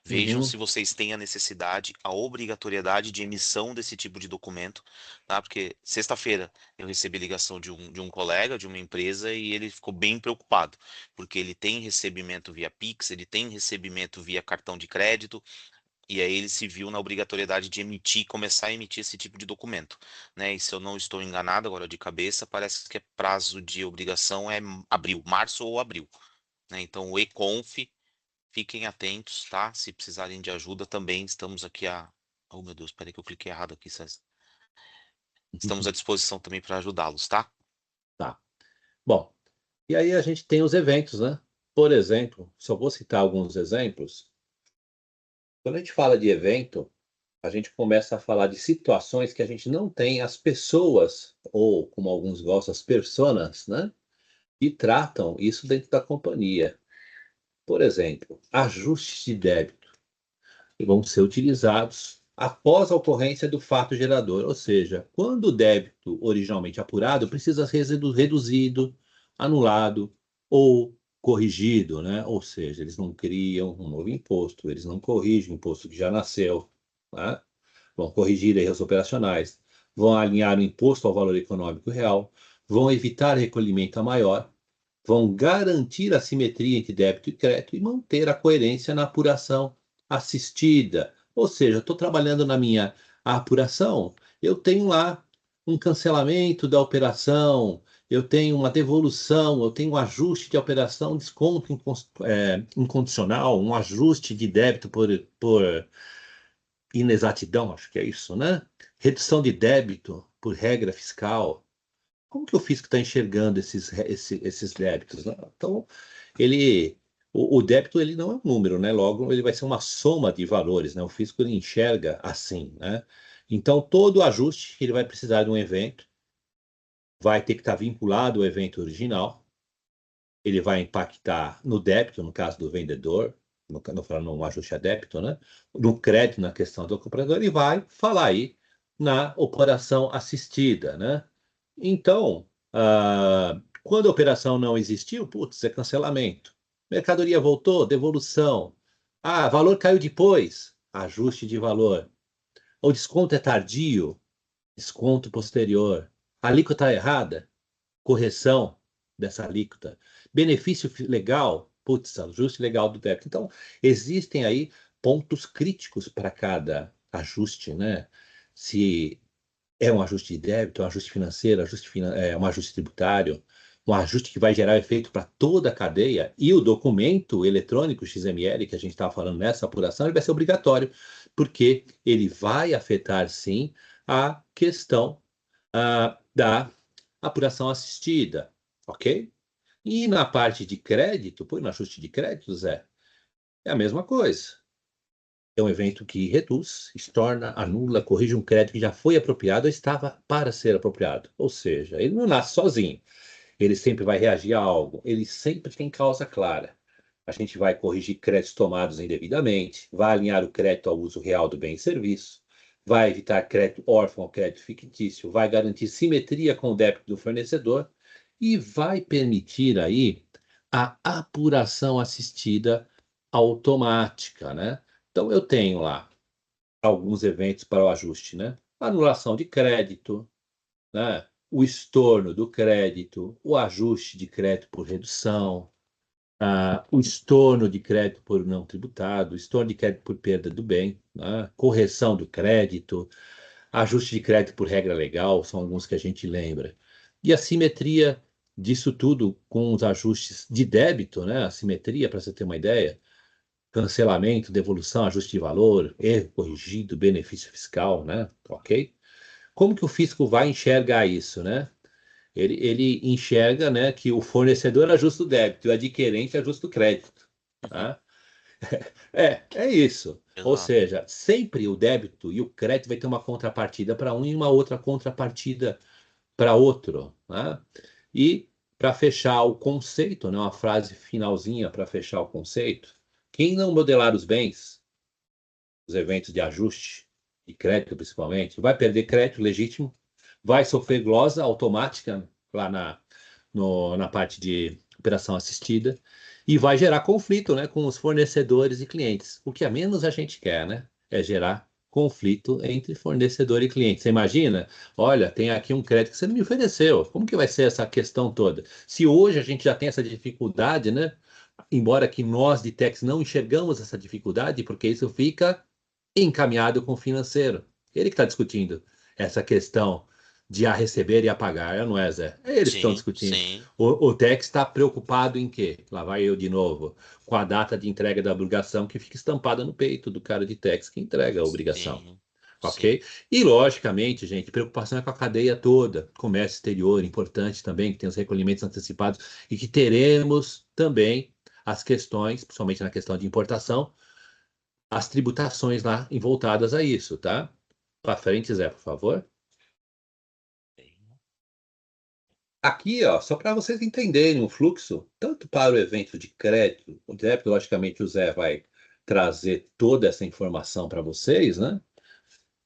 vejam se Uhum. vocês têm a necessidade, a obrigatoriedade de emissão desse tipo de documento, tá? Porque sexta-feira eu recebi ligação de um colega de uma empresa e ele ficou bem preocupado, porque ele tem recebimento via Pix, ele tem recebimento via cartão de crédito, e aí ele se viu na obrigatoriedade de emitir, começar a emitir esse tipo de documento, né? E se eu não estou enganado agora de cabeça, parece que é prazo de obrigação é abril, março ou abril, né? Então o ECONF, fiquem atentos, tá? Se precisarem de ajuda também, estamos aqui a... Oh, meu Deus, peraí que eu cliquei errado aqui, César. Estamos à disposição também para ajudá-los, tá? Tá. Bom, e aí a gente tem os eventos, né? Por exemplo, só vou citar alguns exemplos. Quando a gente fala de evento, a gente começa a falar de situações que a gente não tem as pessoas, ou como alguns gostam, as personas, né? Que tratam isso dentro da companhia. Por exemplo, ajustes de débito que vão ser utilizados após a ocorrência do fato gerador, ou seja, quando o débito originalmente apurado precisa ser reduzido, anulado ou corrigido, né? Ou seja, eles não criam um novo imposto, eles não corrigem o imposto que já nasceu, né? Vão corrigir erros operacionais, vão alinhar o imposto ao valor econômico real, vão evitar recolhimento a maior, vão garantir a simetria entre débito e crédito e manter a coerência na apuração assistida. Ou seja, estou trabalhando na minha apuração, eu tenho lá um cancelamento da operação, eu tenho uma devolução, eu tenho um ajuste de operação, desconto incondicional, um ajuste de débito por inexatidão, acho que é isso, né? Redução de débito por regra fiscal. Como que o fisco está enxergando esses débitos, né? Então, ele, o débito ele não é um número, né? Logo, ele vai ser uma soma de valores, né? O fisco ele enxerga assim, né? Então, todo ajuste que ele vai precisar de um evento vai ter que estar vinculado ao evento original. Ele vai impactar no débito, no caso do vendedor, no ajuste a débito, né? No crédito, na questão do comprador, e vai falar aí na operação assistida, né? Então, quando a operação não existiu, putz, é cancelamento. Mercadoria voltou, devolução. Ah, valor caiu depois, ajuste de valor. O desconto é tardio, desconto posterior. A alíquota errada, correção dessa alíquota. Benefício legal, putz, ajuste legal do débito. Então, existem aí pontos críticos para cada ajuste, né? Se é um ajuste de débito, um ajuste financeiro, um ajuste tributário, um ajuste que vai gerar efeito para toda a cadeia, e o documento eletrônico XML que a gente estava falando nessa apuração, ele vai ser obrigatório, porque ele vai afetar, sim, a questão da apuração assistida, ok? E na parte de crédito, no ajuste de crédito, Zé, é a mesma coisa. É um evento que reduz, estorna, anula, corrige um crédito que já foi apropriado ou estava para ser apropriado. Ou seja, ele não nasce sozinho. Ele sempre vai reagir a algo. Ele sempre tem causa clara. A gente vai corrigir créditos tomados indevidamente, vai alinhar o crédito ao uso real do bem e serviço, vai evitar crédito órfão ou crédito fictício, vai garantir simetria com o débito do fornecedor e vai permitir aí a apuração assistida automática, né? Então eu tenho lá alguns eventos para o ajuste, né? Anulação de crédito, né? O estorno do crédito, o ajuste de crédito por redução, o estorno de crédito por não tributado, o estorno de crédito por perda do bem, né? Correção do crédito, ajuste de crédito por regra legal, são alguns que a gente lembra. E a simetria disso tudo com os ajustes de débito, né? A simetria, para você ter uma ideia, cancelamento, devolução, ajuste de valor, erro corrigido, benefício fiscal, né? Ok? Como que o fisco vai enxergar isso, né? Ele enxerga, né, que o fornecedor ajusta o débito e o adquirente ajusta o crédito. Tá? É isso. Ou Exato. seja, sempre o débito e o crédito vai ter uma contrapartida para um e uma outra contrapartida para outro. Né? E para fechar o conceito, né, uma frase finalzinha para fechar o conceito, quem não modelar os bens, os eventos de ajuste, de crédito principalmente, vai perder crédito legítimo, vai sofrer glosa automática lá na parte de operação assistida e vai gerar conflito, né, com os fornecedores e clientes. O que a menos a gente quer, né, é gerar conflito entre fornecedor e cliente. Você imagina? Olha, tem aqui um crédito que você não me ofereceu. Como que vai ser essa questão toda? Se hoje a gente já tem essa dificuldade, né? Embora que nós de techs não enxergamos essa dificuldade, porque isso fica encaminhado com o financeiro. Ele que está discutindo essa questão de a receber e a pagar, não é, Zé? É eles que estão Sim, discutindo. sim, O Tex está preocupado em quê? Lá vai eu de novo. Com a data de entrega da obrigação que fica estampada no peito do cara de Tex que entrega a obrigação. sim, sim. Ok? E, logicamente, gente, preocupação é com a cadeia toda. Comércio exterior, importante também, que tem os recolhimentos antecipados e que teremos também as questões, principalmente na questão de importação, as tributações lá voltadas a isso, tá? Para frente, Zé, por favor. Aqui, ó, só para vocês entenderem o fluxo, tanto para o evento de crédito, o débito, logicamente, o Zé vai trazer toda essa informação para vocês, né?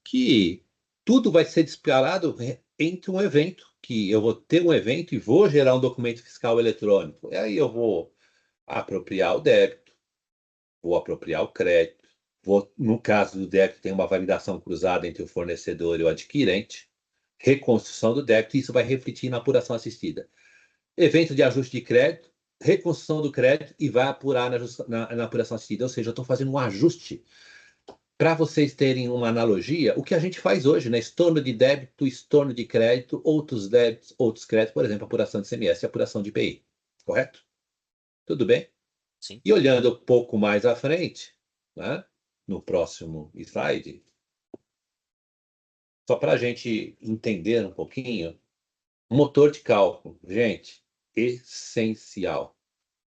Que tudo vai ser disparado entre um evento, que eu vou ter um evento e vou gerar um documento fiscal eletrônico. E aí eu vou apropriar o débito, vou apropriar o crédito, vou, no caso do débito, tem uma validação cruzada entre o fornecedor e o adquirente, reconstrução do débito, e isso vai refletir na apuração assistida. Evento de ajuste de crédito, reconstrução do crédito e vai apurar na apuração assistida. Ou seja, eu estou fazendo um ajuste. Para vocês terem uma analogia, o que a gente faz hoje, né? Estorno de débito, estorno de crédito, outros débitos, outros créditos, por exemplo, apuração de CMS e apuração de IPI. Correto? Tudo bem? Sim. E olhando um pouco mais à frente, né? No próximo slide, só para a gente entender um pouquinho, motor de cálculo, gente, essencial.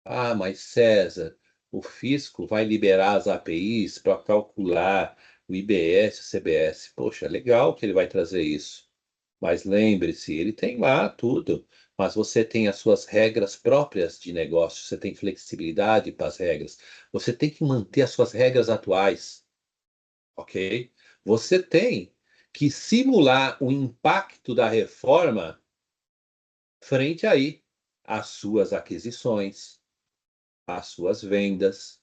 Ah, mas César, o fisco vai liberar as APIs para calcular o IBS, o CBS. Poxa, legal que ele vai trazer isso. Mas lembre-se, ele tem lá tudo. Mas você tem as suas regras próprias de negócio, você tem flexibilidade para as regras. Você tem que manter as suas regras atuais, ok? Você tem que simular o impacto da reforma frente aí às suas aquisições, às suas vendas.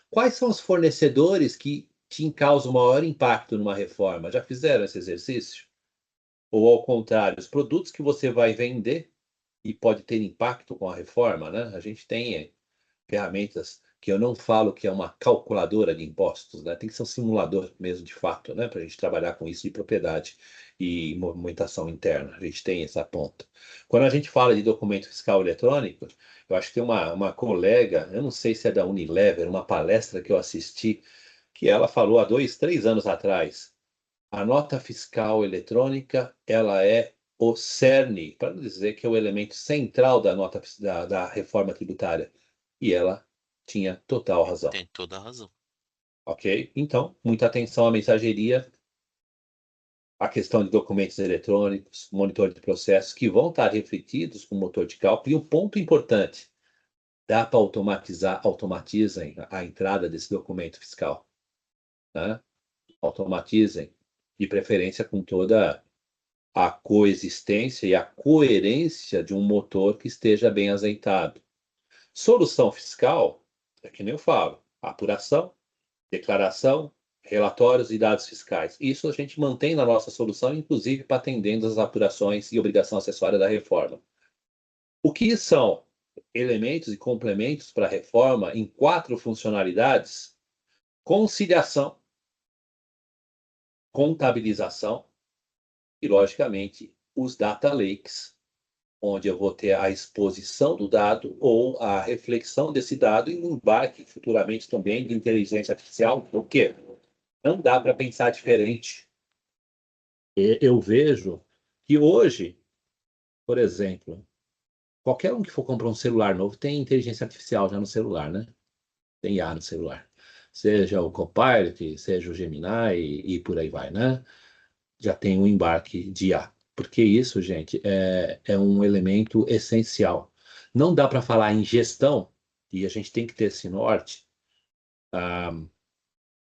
Quais são os fornecedores que te causam maior impacto numa reforma? Já fizeram esse exercício? Ou ao contrário, os produtos que você vai vender e pode ter impacto com a reforma, né? A gente tem ferramentas que eu não falo que é uma calculadora de impostos, né? Tem que ser um simulador mesmo de fato, né? Para a gente trabalhar com isso de propriedade e movimentação interna. A gente tem essa ponta. Quando a gente fala de documento fiscal eletrônico, eu acho que tem uma colega, eu não sei se é da Unilever, uma palestra que eu assisti, que ela falou há 2, 3 anos atrás. A nota fiscal eletrônica, ela é o cerne, para não dizer que é o elemento central da nota da reforma tributária. E ela tinha total razão. Tem toda a razão. Ok? Então, muita atenção à mensageria, à questão de documentos eletrônicos, monitor de processos, que vão estar refletidos com o motor de cálculo. E um ponto importante, dá para automatizem a entrada desse documento fiscal. Né? Automatizem, de preferência com toda a coexistência e a coerência de um motor que esteja bem azeitado. Solução fiscal, é que nem eu falo, apuração, declaração, relatórios e dados fiscais. Isso a gente mantém na nossa solução, inclusive para atendendo as apurações e obrigação acessória da reforma. O que são elementos e complementos para a reforma em 4 funcionalidades? Conciliação, contabilização e, logicamente, os data lakes, onde eu vou ter a exposição do dado ou a reflexão desse dado e um embarque futuramente também de inteligência artificial, porque não dá para pensar diferente. Eu vejo que hoje Por exemplo, qualquer um que for comprar um celular novo tem inteligência artificial já no celular, né? Tem IA no celular. Seja o Copilot, seja o Gemini e por aí vai, né? Já tem um embarque de IA. Porque isso, gente, é um elemento essencial. Não dá para falar em gestão, e a gente tem que ter esse norte,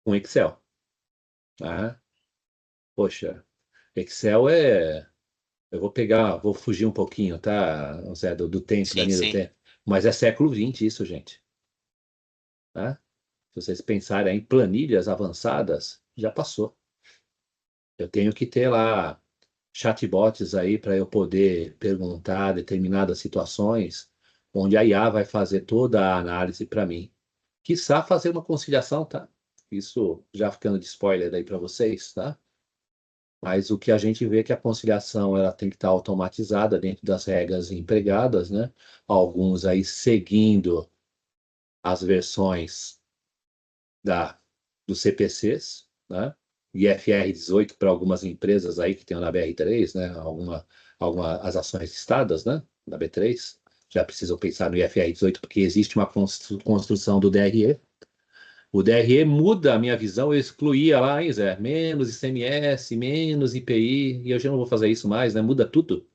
com Excel. Tá? Poxa, Excel é. Eu vou fugir um pouquinho, tá, Zé, do tempo, da Sim, linha do sim. tempo. Mas é século XX isso, gente. Tá? Se vocês pensarem em planilhas avançadas, já passou. Eu tenho que ter lá chatbots aí para eu poder perguntar determinadas situações, onde a IA vai fazer toda a análise para mim. Quiçá fazer uma conciliação, tá? Isso já ficando de spoiler aí para vocês, tá? Mas o que a gente vê é que a conciliação ela tem que estar automatizada dentro das regras empregadas, né? Alguns aí seguindo as versões dos CPCs, né? IFR 18 para algumas empresas aí que tem na BR3, né? As ações listadas, né? Da B3, já precisam pensar no IFR 18 porque existe uma construção do DRE. O DRE muda a minha visão, eu excluía lá, hein, Zé? Menos ICMS, menos IPI, e eu já não vou fazer isso mais, né? Muda tudo.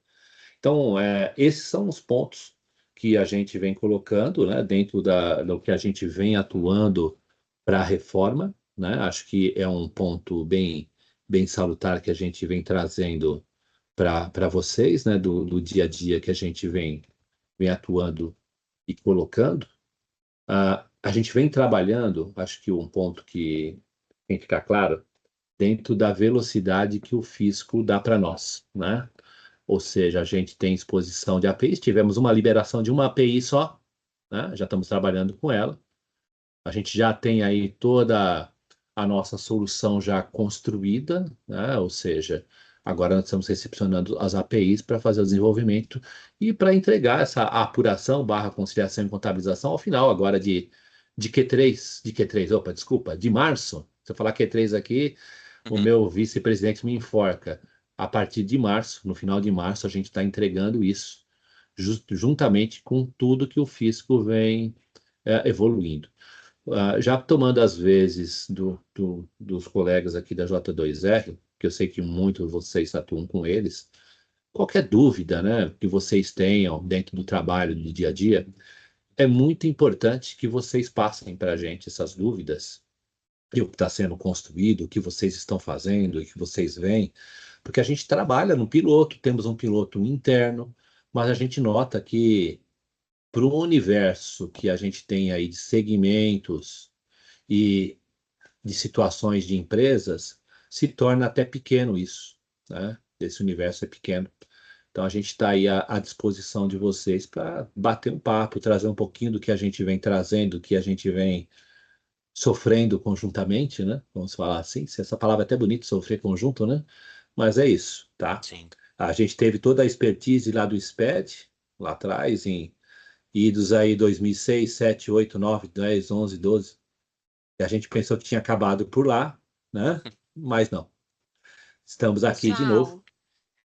Então, esses são os pontos que a gente vem colocando, né, dentro do que a gente vem atuando para a reforma, né? Acho que é um ponto bem salutar que a gente vem trazendo para vocês, né, do dia a dia que a gente vem atuando e colocando. A gente vem trabalhando, acho que um ponto que tem que ficar claro, dentro da velocidade que o fisco dá para nós, né? Ou seja, a gente tem exposição de APIs, tivemos uma liberação de uma API só, né? Já estamos trabalhando com ela. A gente já tem aí toda a nossa solução já construída, né? Ou seja, agora nós estamos recepcionando as APIs para fazer o desenvolvimento e para entregar essa apuração barra conciliação e contabilização ao final agora de Q3, opa, desculpa, de março. Se eu falar Q3 aqui, o Uhum. meu vice-presidente me enforca. A partir de março, no final de março, a gente está entregando isso, juntamente com tudo que o fisco vem evoluindo. Já tomando as vezes dos colegas aqui da J2R, que eu sei que muitos de vocês atuam com eles, qualquer dúvida, né, que vocês tenham dentro do trabalho do dia a dia, é muito importante que vocês passem para a gente essas dúvidas, e o que está sendo construído, o que vocês estão fazendo, o que vocês veem, porque a gente trabalha no piloto, temos um piloto interno, mas a gente nota que para o universo que a gente tem aí de segmentos e de situações de empresas, se torna até pequeno isso, né? Esse universo é pequeno. Então a gente está aí à disposição de vocês para bater um papo, trazer um pouquinho do que a gente vem trazendo, do que a gente vem sofrendo conjuntamente, né? Vamos falar assim, se essa palavra é até bonita, sofrer conjunto, né? Mas é isso, tá? Sim. A gente teve toda a expertise lá do SPED, lá atrás, em idos aí 2006, 7, 8, 9, 10, 11, 12. E a gente pensou que tinha acabado por lá, né? Mas não. Estamos aqui de novo, Pessoal,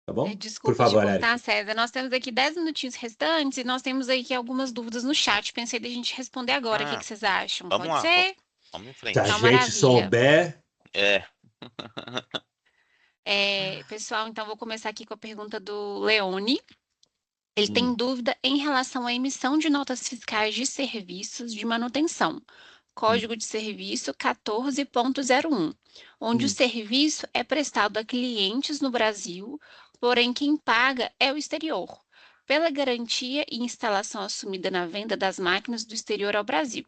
tá bom? Por desculpa te favor, cortar, Eric. César. Nós temos aqui 10 minutinhos restantes e nós temos aqui algumas dúvidas no chat. Pensei da gente responder agora. O que Ah, que vocês acham? vamos Pode lá, ser? vamos em Se a Então, frente. gente maravilha. souber, É. Pessoal, então vou começar aqui com a pergunta do Leone. Ele tem hum, dúvida em relação à emissão de notas fiscais de serviços de manutenção. hum, Código de Serviço 14.01, onde o hum. serviço é prestado a clientes no Brasil, porém quem paga é o exterior, pela garantia e instalação assumida na venda das máquinas do exterior ao Brasil.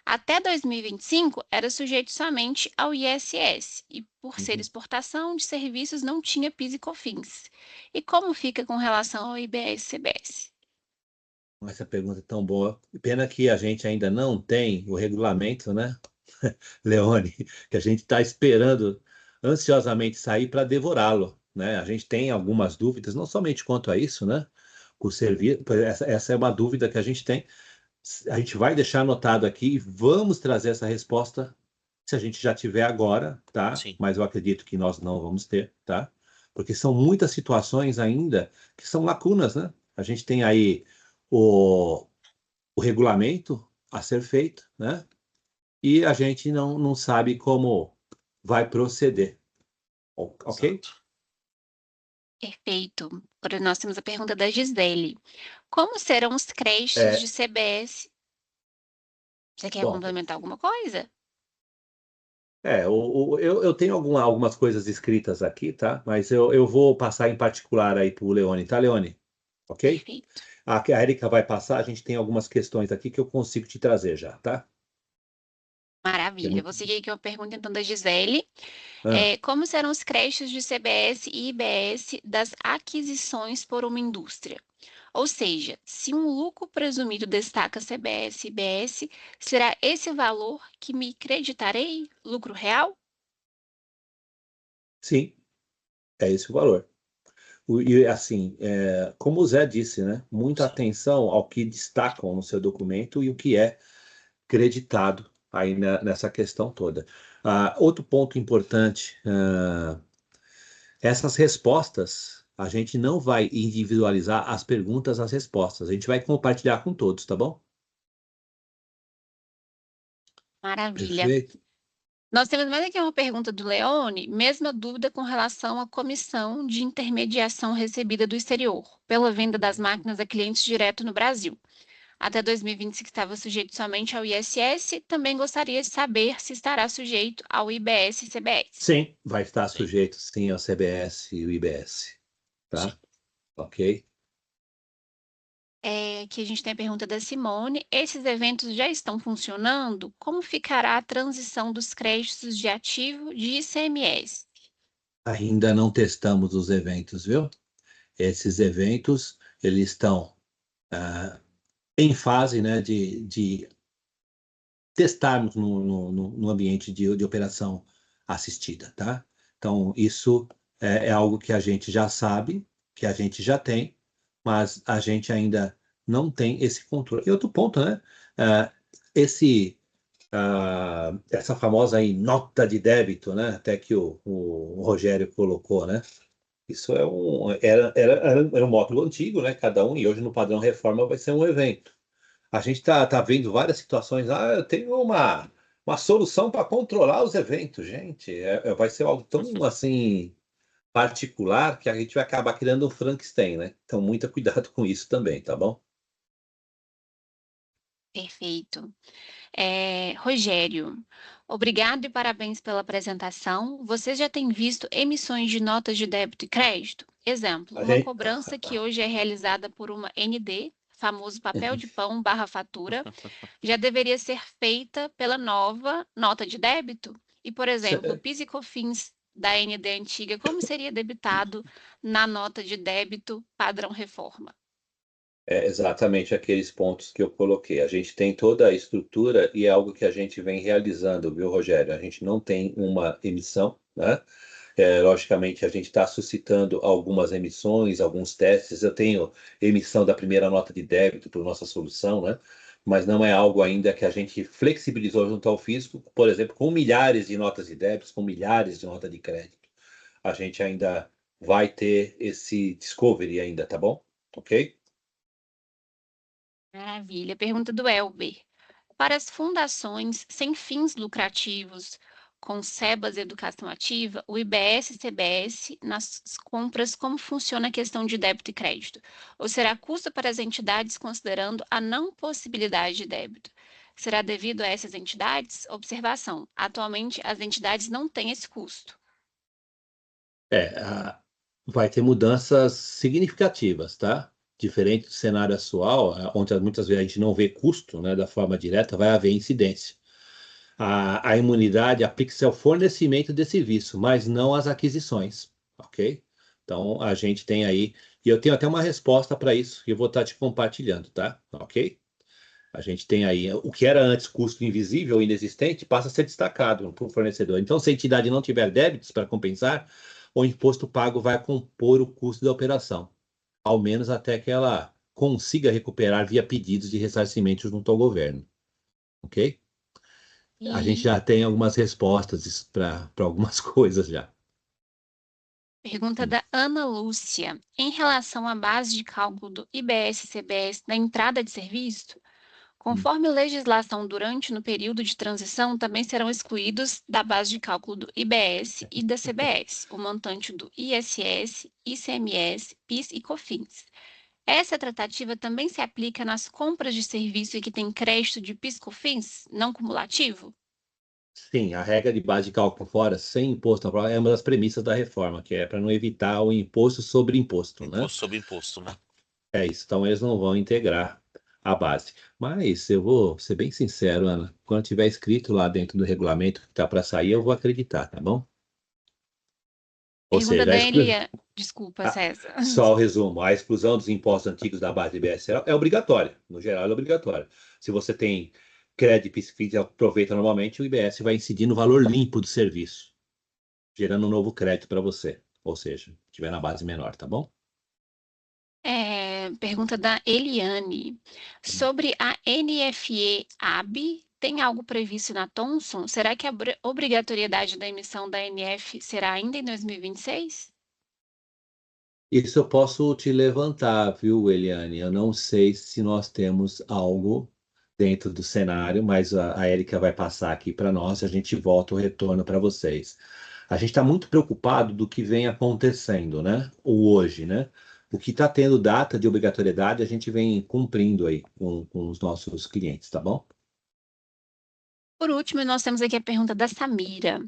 Até 2025, era sujeito somente ao ISS e, por ser Uhum. exportação de serviços, não tinha PIS e COFINS. E como fica com relação ao IBS e CBS? Essa pergunta é tão boa. Pena que a gente ainda não tem o regulamento, né, Leone? Que a gente está esperando ansiosamente sair para devorá-lo, né? A gente tem algumas dúvidas, não somente quanto a isso, né? O serviço, essa é uma dúvida que a gente tem. A gente vai deixar anotado aqui e vamos trazer essa resposta se a gente já tiver agora, tá? Sim. Mas eu acredito que nós não vamos ter, tá? porque são muitas situações ainda que são lacunas, né? A gente tem aí o, o regulamento a ser feito, né? E a gente não sabe como vai proceder, ok? Exato. Perfeito. Agora nós temos a pergunta da Gisele. Como serão os créditos de É, CBS? Você quer bom, complementar alguma coisa? eu tenho algumas coisas escritas aqui, tá? Mas eu vou passar em particular aí para o Leone, tá, Leone? Ok? Perfeito. A Erika vai passar, a gente tem algumas questões aqui que eu consigo te trazer já, tá? Maravilha. Tem- Vou seguir aqui uma pergunta então da Gisele. Ah, Como serão os créditos de CBS e IBS das aquisições por uma indústria? Ou seja, se um lucro presumido destaca CBS e IBS, será esse valor que me creditarei? Lucro real? sim, é esse o valor. E assim, como o Zé disse, né? Muita atenção ao que destacam no seu documento e o que é creditado aí nessa questão toda. Outro ponto importante, essas respostas, a gente não vai individualizar as perguntas, as respostas. A gente vai compartilhar com todos, tá bom? Maravilha. Perfeito. Nós temos mais aqui uma pergunta do Leone, mesma dúvida com relação à comissão de intermediação recebida do exterior, pela venda das máquinas a clientes direto no Brasil. Até 2025 estava sujeito somente ao ISS, também gostaria de saber se estará sujeito ao IBS e CBS. Sim, vai estar Sim, sujeito sim ao CBS e o IBS, sim. tá? Ok? Aqui a gente tem a pergunta da Simone. Esses eventos já estão funcionando? Como ficará a transição dos créditos de ativo de ICMS? Ainda não testamos os eventos, viu? Esses eventos, eles estão em fase, né, de testarmos no ambiente de operação assistida, tá? Então, isso é algo que a gente já sabe, que a gente já tem, mas a gente ainda não tem esse controle. E outro ponto, né? Ah, esse, essa famosa aí nota de débito, né? Até que o Rogério colocou, né? Isso era um módulo antigo, né? Cada um, e hoje no padrão reforma vai ser um evento. A gente tá vendo várias situações. Eu tenho uma solução para controlar os eventos, gente. Vai ser algo tão assim particular que a gente vai acabar criando um Frankenstein, né? Então, muito cuidado com isso também, tá bom? Perfeito. Rogério, obrigado e parabéns pela apresentação. Você já tem visto emissões de notas de débito e crédito? Exemplo, A uma gente, cobrança que hoje é realizada por uma ND, famoso papel de pão barra fatura, já deveria ser feita pela nova nota de débito? E, por exemplo, o PIS e COFINS da ND antiga, como seria debitado na nota de débito padrão reforma? É exatamente aqueles pontos que eu coloquei. A gente tem toda a estrutura e é algo que a gente vem realizando, viu, Rogério? A gente não tem uma emissão, né? Logicamente, a gente está suscitando algumas emissões, alguns testes. Eu tenho emissão da primeira nota de débito por nossa solução, né? Mas não é algo ainda que a gente flexibilizou junto ao fisco, por exemplo, com milhares de notas de débito, com milhares de notas de crédito. A gente ainda vai ter esse discovery ainda, tá bom? Ok? Maravilha. Pergunta do Elber. Para as fundações sem fins lucrativos, com SEBAS Educação Ativa, o IBS e CBS, nas compras, como funciona a questão de débito e crédito? Ou será custo para as entidades considerando a não possibilidade de débito? Será devido a essas entidades? Observação: atualmente as entidades não têm esse custo. É, vai ter mudanças significativas, tá? Diferente do cenário atual, onde muitas vezes a gente não vê custo, né, da forma direta, vai haver incidência. A imunidade aplica-se ao fornecimento de serviço, mas não às aquisições, ok? Então, a gente tem aí, e eu tenho até uma resposta para isso, que eu vou estar te compartilhando, tá? Ok? A gente tem aí, o que era antes custo invisível ou inexistente, passa a ser destacado para o fornecedor. Então, se a entidade não tiver débitos para compensar, o imposto pago vai compor o custo da operação, ao menos até que ela consiga recuperar via pedidos de ressarcimento junto ao governo, ok? A gente E já tem algumas respostas para algumas coisas já. Pergunta da Ana Lúcia. Em relação à base de cálculo do IBS-CBS na entrada de serviço, conforme legislação durante no período de transição, também serão excluídos da base de cálculo do IBS e da CBS, o montante do ISS, ICMS, PIS e COFINS. Essa tratativa também se aplica nas compras de serviço e que tem crédito de PIS/COFINS não cumulativo? Sim, a regra de base de cálculo fora, sem imposto na prova, é uma das premissas da reforma, que é para não evitar o imposto sobre imposto, né? Imposto sobre imposto, né? É isso, então eles não vão integrar a base. Mas eu vou ser bem sincero, Ana, quando tiver escrito lá dentro do regulamento que está para sair, eu vou acreditar, tá bom? Ou Pergunta seja, da Elia. Desculpa, César. só o resumo, a exclusão dos impostos antigos da base de IBS é obrigatória, no geral é obrigatória. Se você tem crédito e PIS/COFINS e aproveita normalmente, o IBS vai incidir no valor limpo do serviço, gerando um novo crédito para você, ou seja, tiver na base menor, tá bom? Pergunta da Eliane. Sobre a NFE-AB, tem algo previsto na Thomson? Será que a obrigatoriedade da emissão da NF será ainda em 2026? Isso eu posso te levantar, viu, Eliane? Eu não sei se nós temos algo dentro do cenário, mas a Érica vai passar aqui para nós e a gente volta o retorno para vocês. A gente está muito preocupado do que vem acontecendo, né? O hoje, né? O que está tendo data de obrigatoriedade, a gente vem cumprindo aí com os nossos clientes, tá bom? Por último, nós temos aqui a pergunta da Samira.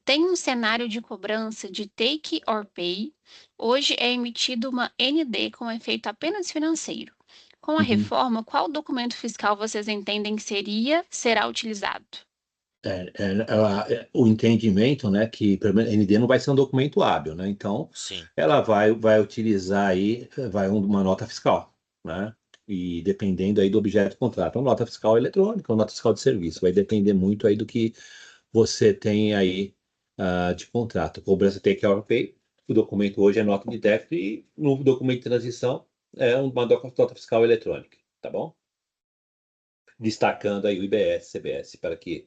Tem um cenário de cobrança de take or pay. Hoje é emitido uma ND com efeito apenas financeiro. Com a Uhum. reforma, qual documento fiscal vocês entendem que será utilizado? O entendimento, né, que pelo menos, ND não vai ser um documento hábil, né? Então, Sim. ela vai utilizar aí, uma nota fiscal, né? E dependendo aí do objeto do contrato, uma nota fiscal eletrônica, uma nota fiscal de serviço, vai depender muito aí do que você tem aí de contrato. Cobrança take or pay, o documento hoje é nota de débito e no documento de transição é uma nota fiscal eletrônica, tá bom? Destacando aí o IBS, CBS, para que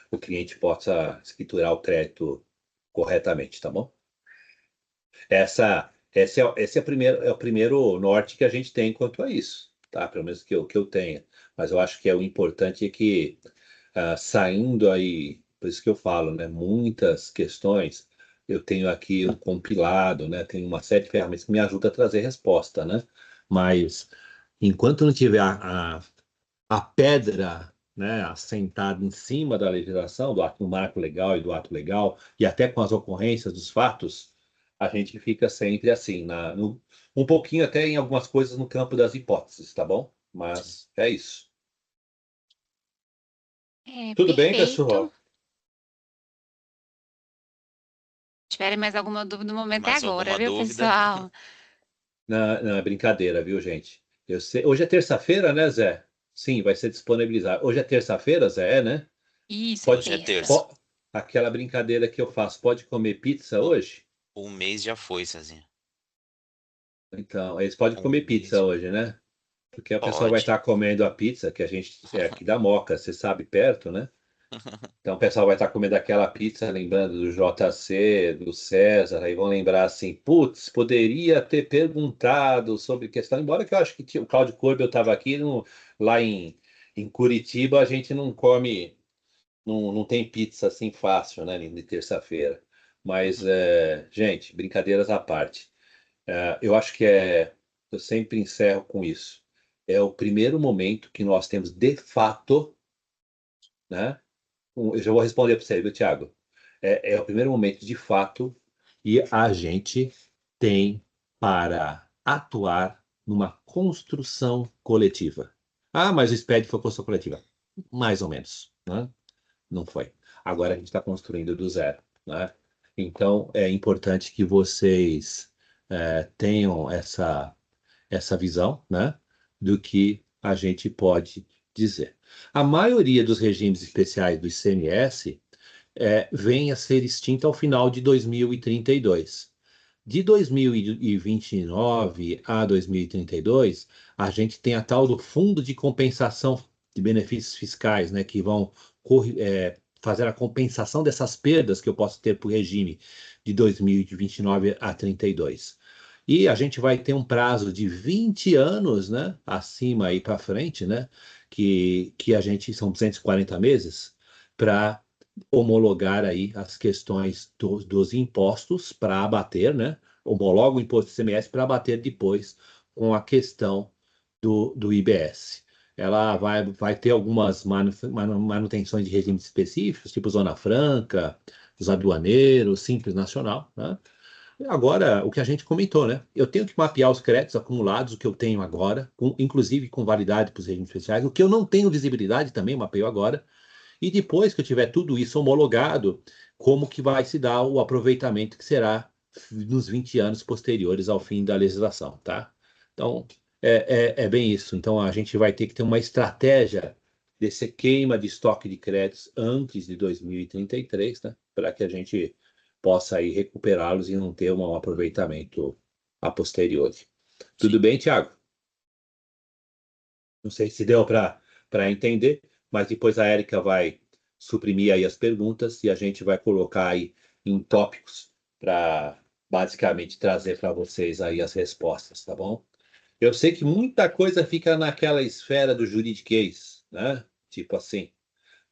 o cliente possa escriturar o crédito corretamente, tá bom? Esse é o primeiro norte que a gente tem quanto a isso, tá? Pelo menos que eu tenha. Mas eu acho que o importante é que, saindo aí, por isso que eu falo, né? Muitas questões, eu tenho aqui um compilado, né? Tenho uma série de ferramentas que me ajudam a trazer resposta, né? Mas enquanto não tiver a pedra, né, assentada em cima da legislação, do marco legal e do ato legal, e até com as ocorrências dos fatos, a gente fica sempre assim, um pouquinho até em algumas coisas no campo das hipóteses, tá bom? Mas é isso. Tudo bem, Perfeito. pessoal? Se tiverem mais alguma dúvida, o momento é Mais agora, alguma viu, dúvida? pessoal? Não, não, é brincadeira, viu, gente? Eu sei. Hoje é terça-feira, né, Zé? Sim, vai ser disponibilizado. Hoje é terça-feira, Zé, né? Isso, é Pode, Hoje é terça. terça. po- aquela brincadeira que eu faço, pode comer pizza hoje? Um mês já foi, Cezinha. Então, eles podem Um comer pizza mês. hoje, né? Porque a pessoa vai Pode. estar comendo a pizza, que a gente é aqui da Moca, você sabe, perto, né? Então o pessoal vai estar comendo aquela pizza, lembrando do JC, do César, aí vão lembrar assim, putz, poderia ter perguntado sobre questão, embora que eu acho que o Cláudio Corbel estava aqui, lá em Curitiba, a gente não come, não tem pizza assim fácil, né, de terça-feira. Mas, gente, brincadeiras à parte. Eu acho que eu sempre encerro com isso. É o primeiro momento que nós temos de fato, né? Eu já vou responder para você, viu, Thiago? É o primeiro momento de fato e a gente tem para atuar numa construção coletiva. Ah, mas o SPED foi construção coletiva. Mais ou menos, né? Não foi. Agora a gente está construindo do zero, né? Então é importante que vocês tenham essa visão, né, do que a gente pode dizer. A maioria dos regimes especiais do ICMS vem a ser extinta ao final de 2032. De 2029 a 2032, a gente tem a tal do Fundo de Compensação de Benefícios Fiscais, né, que vão fazer a compensação dessas perdas que eu posso ter para o regime de 2029 a 32. E a gente vai ter um prazo de 20 anos, né, acima aí para frente, né, que a gente são 240 meses para homologar aí as questões dos impostos para abater, né, homologa o imposto de ICMS para abater depois com a questão do IBS. Ela vai ter algumas manutenções de regimes específicos, tipo Zona Franca, os aduaneiros, Simples Nacional, né? Agora, o que a gente comentou, né? Eu tenho que mapear os créditos acumulados, o que eu tenho agora, inclusive com validade para os regimes especiais. O que eu não tenho visibilidade também mapeio agora. E depois que eu tiver tudo isso homologado, como que vai se dar o aproveitamento que será nos 20 anos posteriores ao fim da legislação, tá? Então, é bem isso. Então, a gente vai ter que ter uma estratégia desse queima de estoque de créditos antes de 2033, né? Para que a gente possa aí recuperá-los e não ter um aproveitamento a posteriori. Tudo bem, Tiago? Não sei se deu para entender, mas depois a Érica vai suprimir aí as perguntas e a gente vai colocar aí em tópicos para basicamente trazer para vocês aí as respostas, tá bom? Eu sei que muita coisa fica naquela esfera do juridiquês, né? Tipo assim,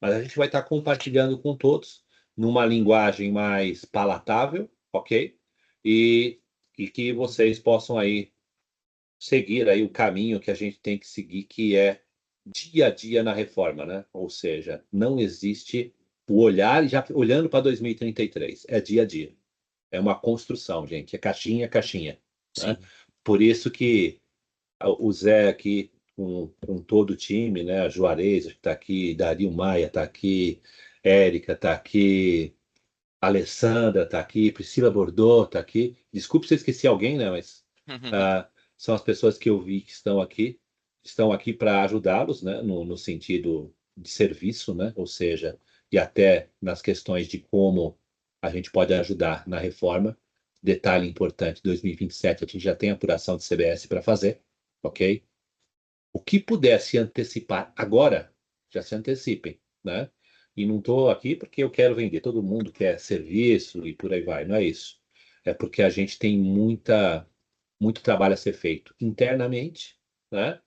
mas a gente vai estar compartilhando com todos numa linguagem mais palatável, ok? E que vocês possam aí seguir aí o caminho que a gente tem que seguir, que é dia a dia na reforma, né? Ou seja, não existe o olhar já olhando para 2033, é dia a dia. É uma construção, gente, é caixinha, caixinha, né? Sim. Por isso que o Zé aqui com todo o time, né? A Juarez está aqui, Dario Maia está aqui, Érica está aqui, Alessandra está aqui, Priscila Bordeaux está aqui. Desculpe se eu esqueci alguém, né? Mas são as pessoas que eu vi que estão aqui para ajudá-los, né? No sentido de serviço, né? Ou seja, e até nas questões de como a gente pode ajudar na reforma. Detalhe importante: 2027 a gente já tem apuração de CBS para fazer, ok? O que puder se antecipar agora, já se antecipem, né? E não estou aqui porque eu quero vender. Todo mundo quer serviço e por aí vai. Não é isso. É porque a gente tem muito trabalho a ser feito internamente, né?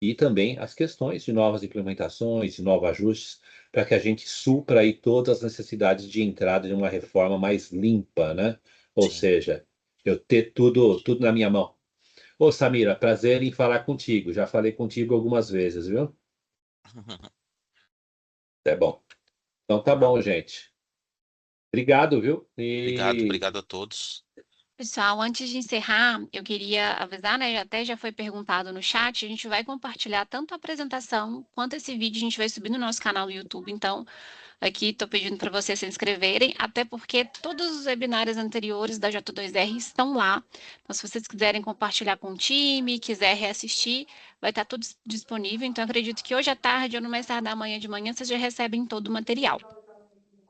E também as questões de novas implementações, de novos ajustes, para que a gente supra aí todas as necessidades de entrada de uma reforma mais limpa, né? Ou Sim. seja, eu ter tudo na minha mão. Ô, Samira, prazer em falar contigo. Já falei contigo algumas vezes, viu? É bom. Então tá bom, gente. Obrigado, viu? Obrigado a todos. Pessoal, antes de encerrar, eu queria avisar, né? Até já foi perguntado no chat, a gente vai compartilhar tanto a apresentação quanto esse vídeo a gente vai subir no nosso canal do YouTube. Então, aqui estou pedindo para vocês se inscreverem, até porque todos os webinários anteriores da J2R estão lá. Então, se vocês quiserem compartilhar com o time, quiser reassistir, vai estar tudo disponível. Então, acredito que hoje à tarde ou no mais tardar amanhã de manhã, vocês já recebem todo o material.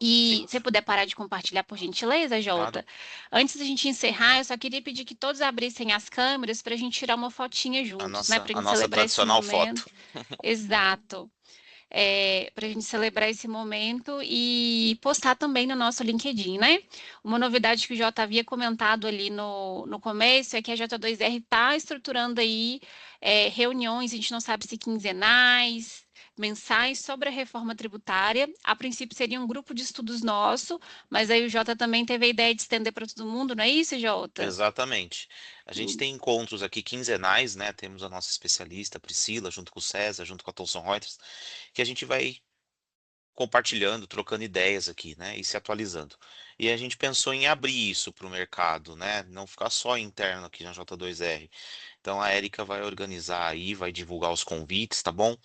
E se você puder parar de compartilhar, por gentileza, Jota. Claro. Antes da gente encerrar, eu só queria pedir que todos abrissem as câmeras para a gente tirar uma fotinha juntos, né? Para a A gente nossa celebrar esse tradicional foto. momento. Exato. Para a gente celebrar esse momento e postar também no nosso LinkedIn, né? Uma novidade que o Jota havia comentado ali no começo é que a J2R está estruturando aí reuniões, a gente não sabe se quinzenais, mensais, sobre a reforma tributária. A princípio seria um grupo de estudos nosso, mas aí o Jota também teve a ideia de estender para todo mundo, não é isso, Jota? Exatamente. A gente tem encontros aqui quinzenais, né? Temos a nossa especialista, Priscila, junto com o César, junto com a Thomson Reuters, que a gente vai compartilhando, trocando ideias aqui, né? E se atualizando. E a gente pensou em abrir isso para o mercado, né? Não ficar só interno aqui na J2R. Então a Érica vai organizar aí, vai divulgar os convites, tá bom?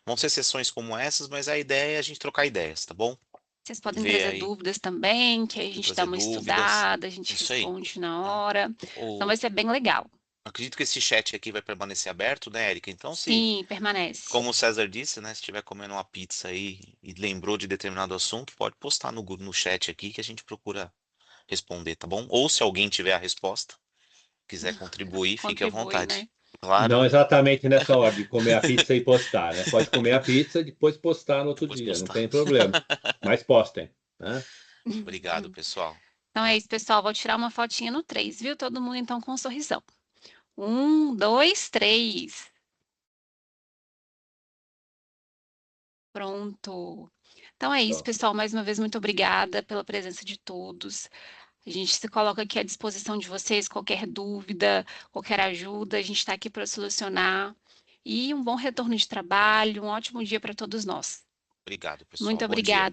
Vão ser sessões como essas, mas a ideia é a gente trocar ideias, tá bom? Vocês podem Ver trazer aí, dúvidas também, que aí a gente dá trazer uma dúvidas. estudada, a gente Isso aí. responde na Tá? hora. Então vai ser bem legal. Acredito que esse chat aqui vai permanecer aberto, né, Érica? Então, Sim, permanece. como o César disse, né, se estiver comendo uma pizza aí e lembrou de determinado assunto, pode postar no chat aqui que a gente procura responder, tá bom? Ou se alguém tiver a resposta, quiser contribuir, fique à Contribui, vontade. né? Claro, Não exatamente nessa ordem, comer a pizza e postar, né? Pode comer a pizza e depois postar no outro depois dia, não postar. tem problema. Mas postem, né? Obrigado, pessoal. Então é isso, pessoal. Vou tirar uma fotinha no 3, viu? Todo mundo então com um sorrisão. 1, 2, 3. Pronto. Então é isso, Ó, pessoal. Mais uma vez, muito obrigada pela presença de todos. A gente se coloca aqui à disposição de vocês, qualquer dúvida, qualquer ajuda, a gente está aqui para solucionar. E um bom retorno de trabalho, um ótimo dia para todos nós. Obrigado, pessoal. Muito Bom dia. obrigada.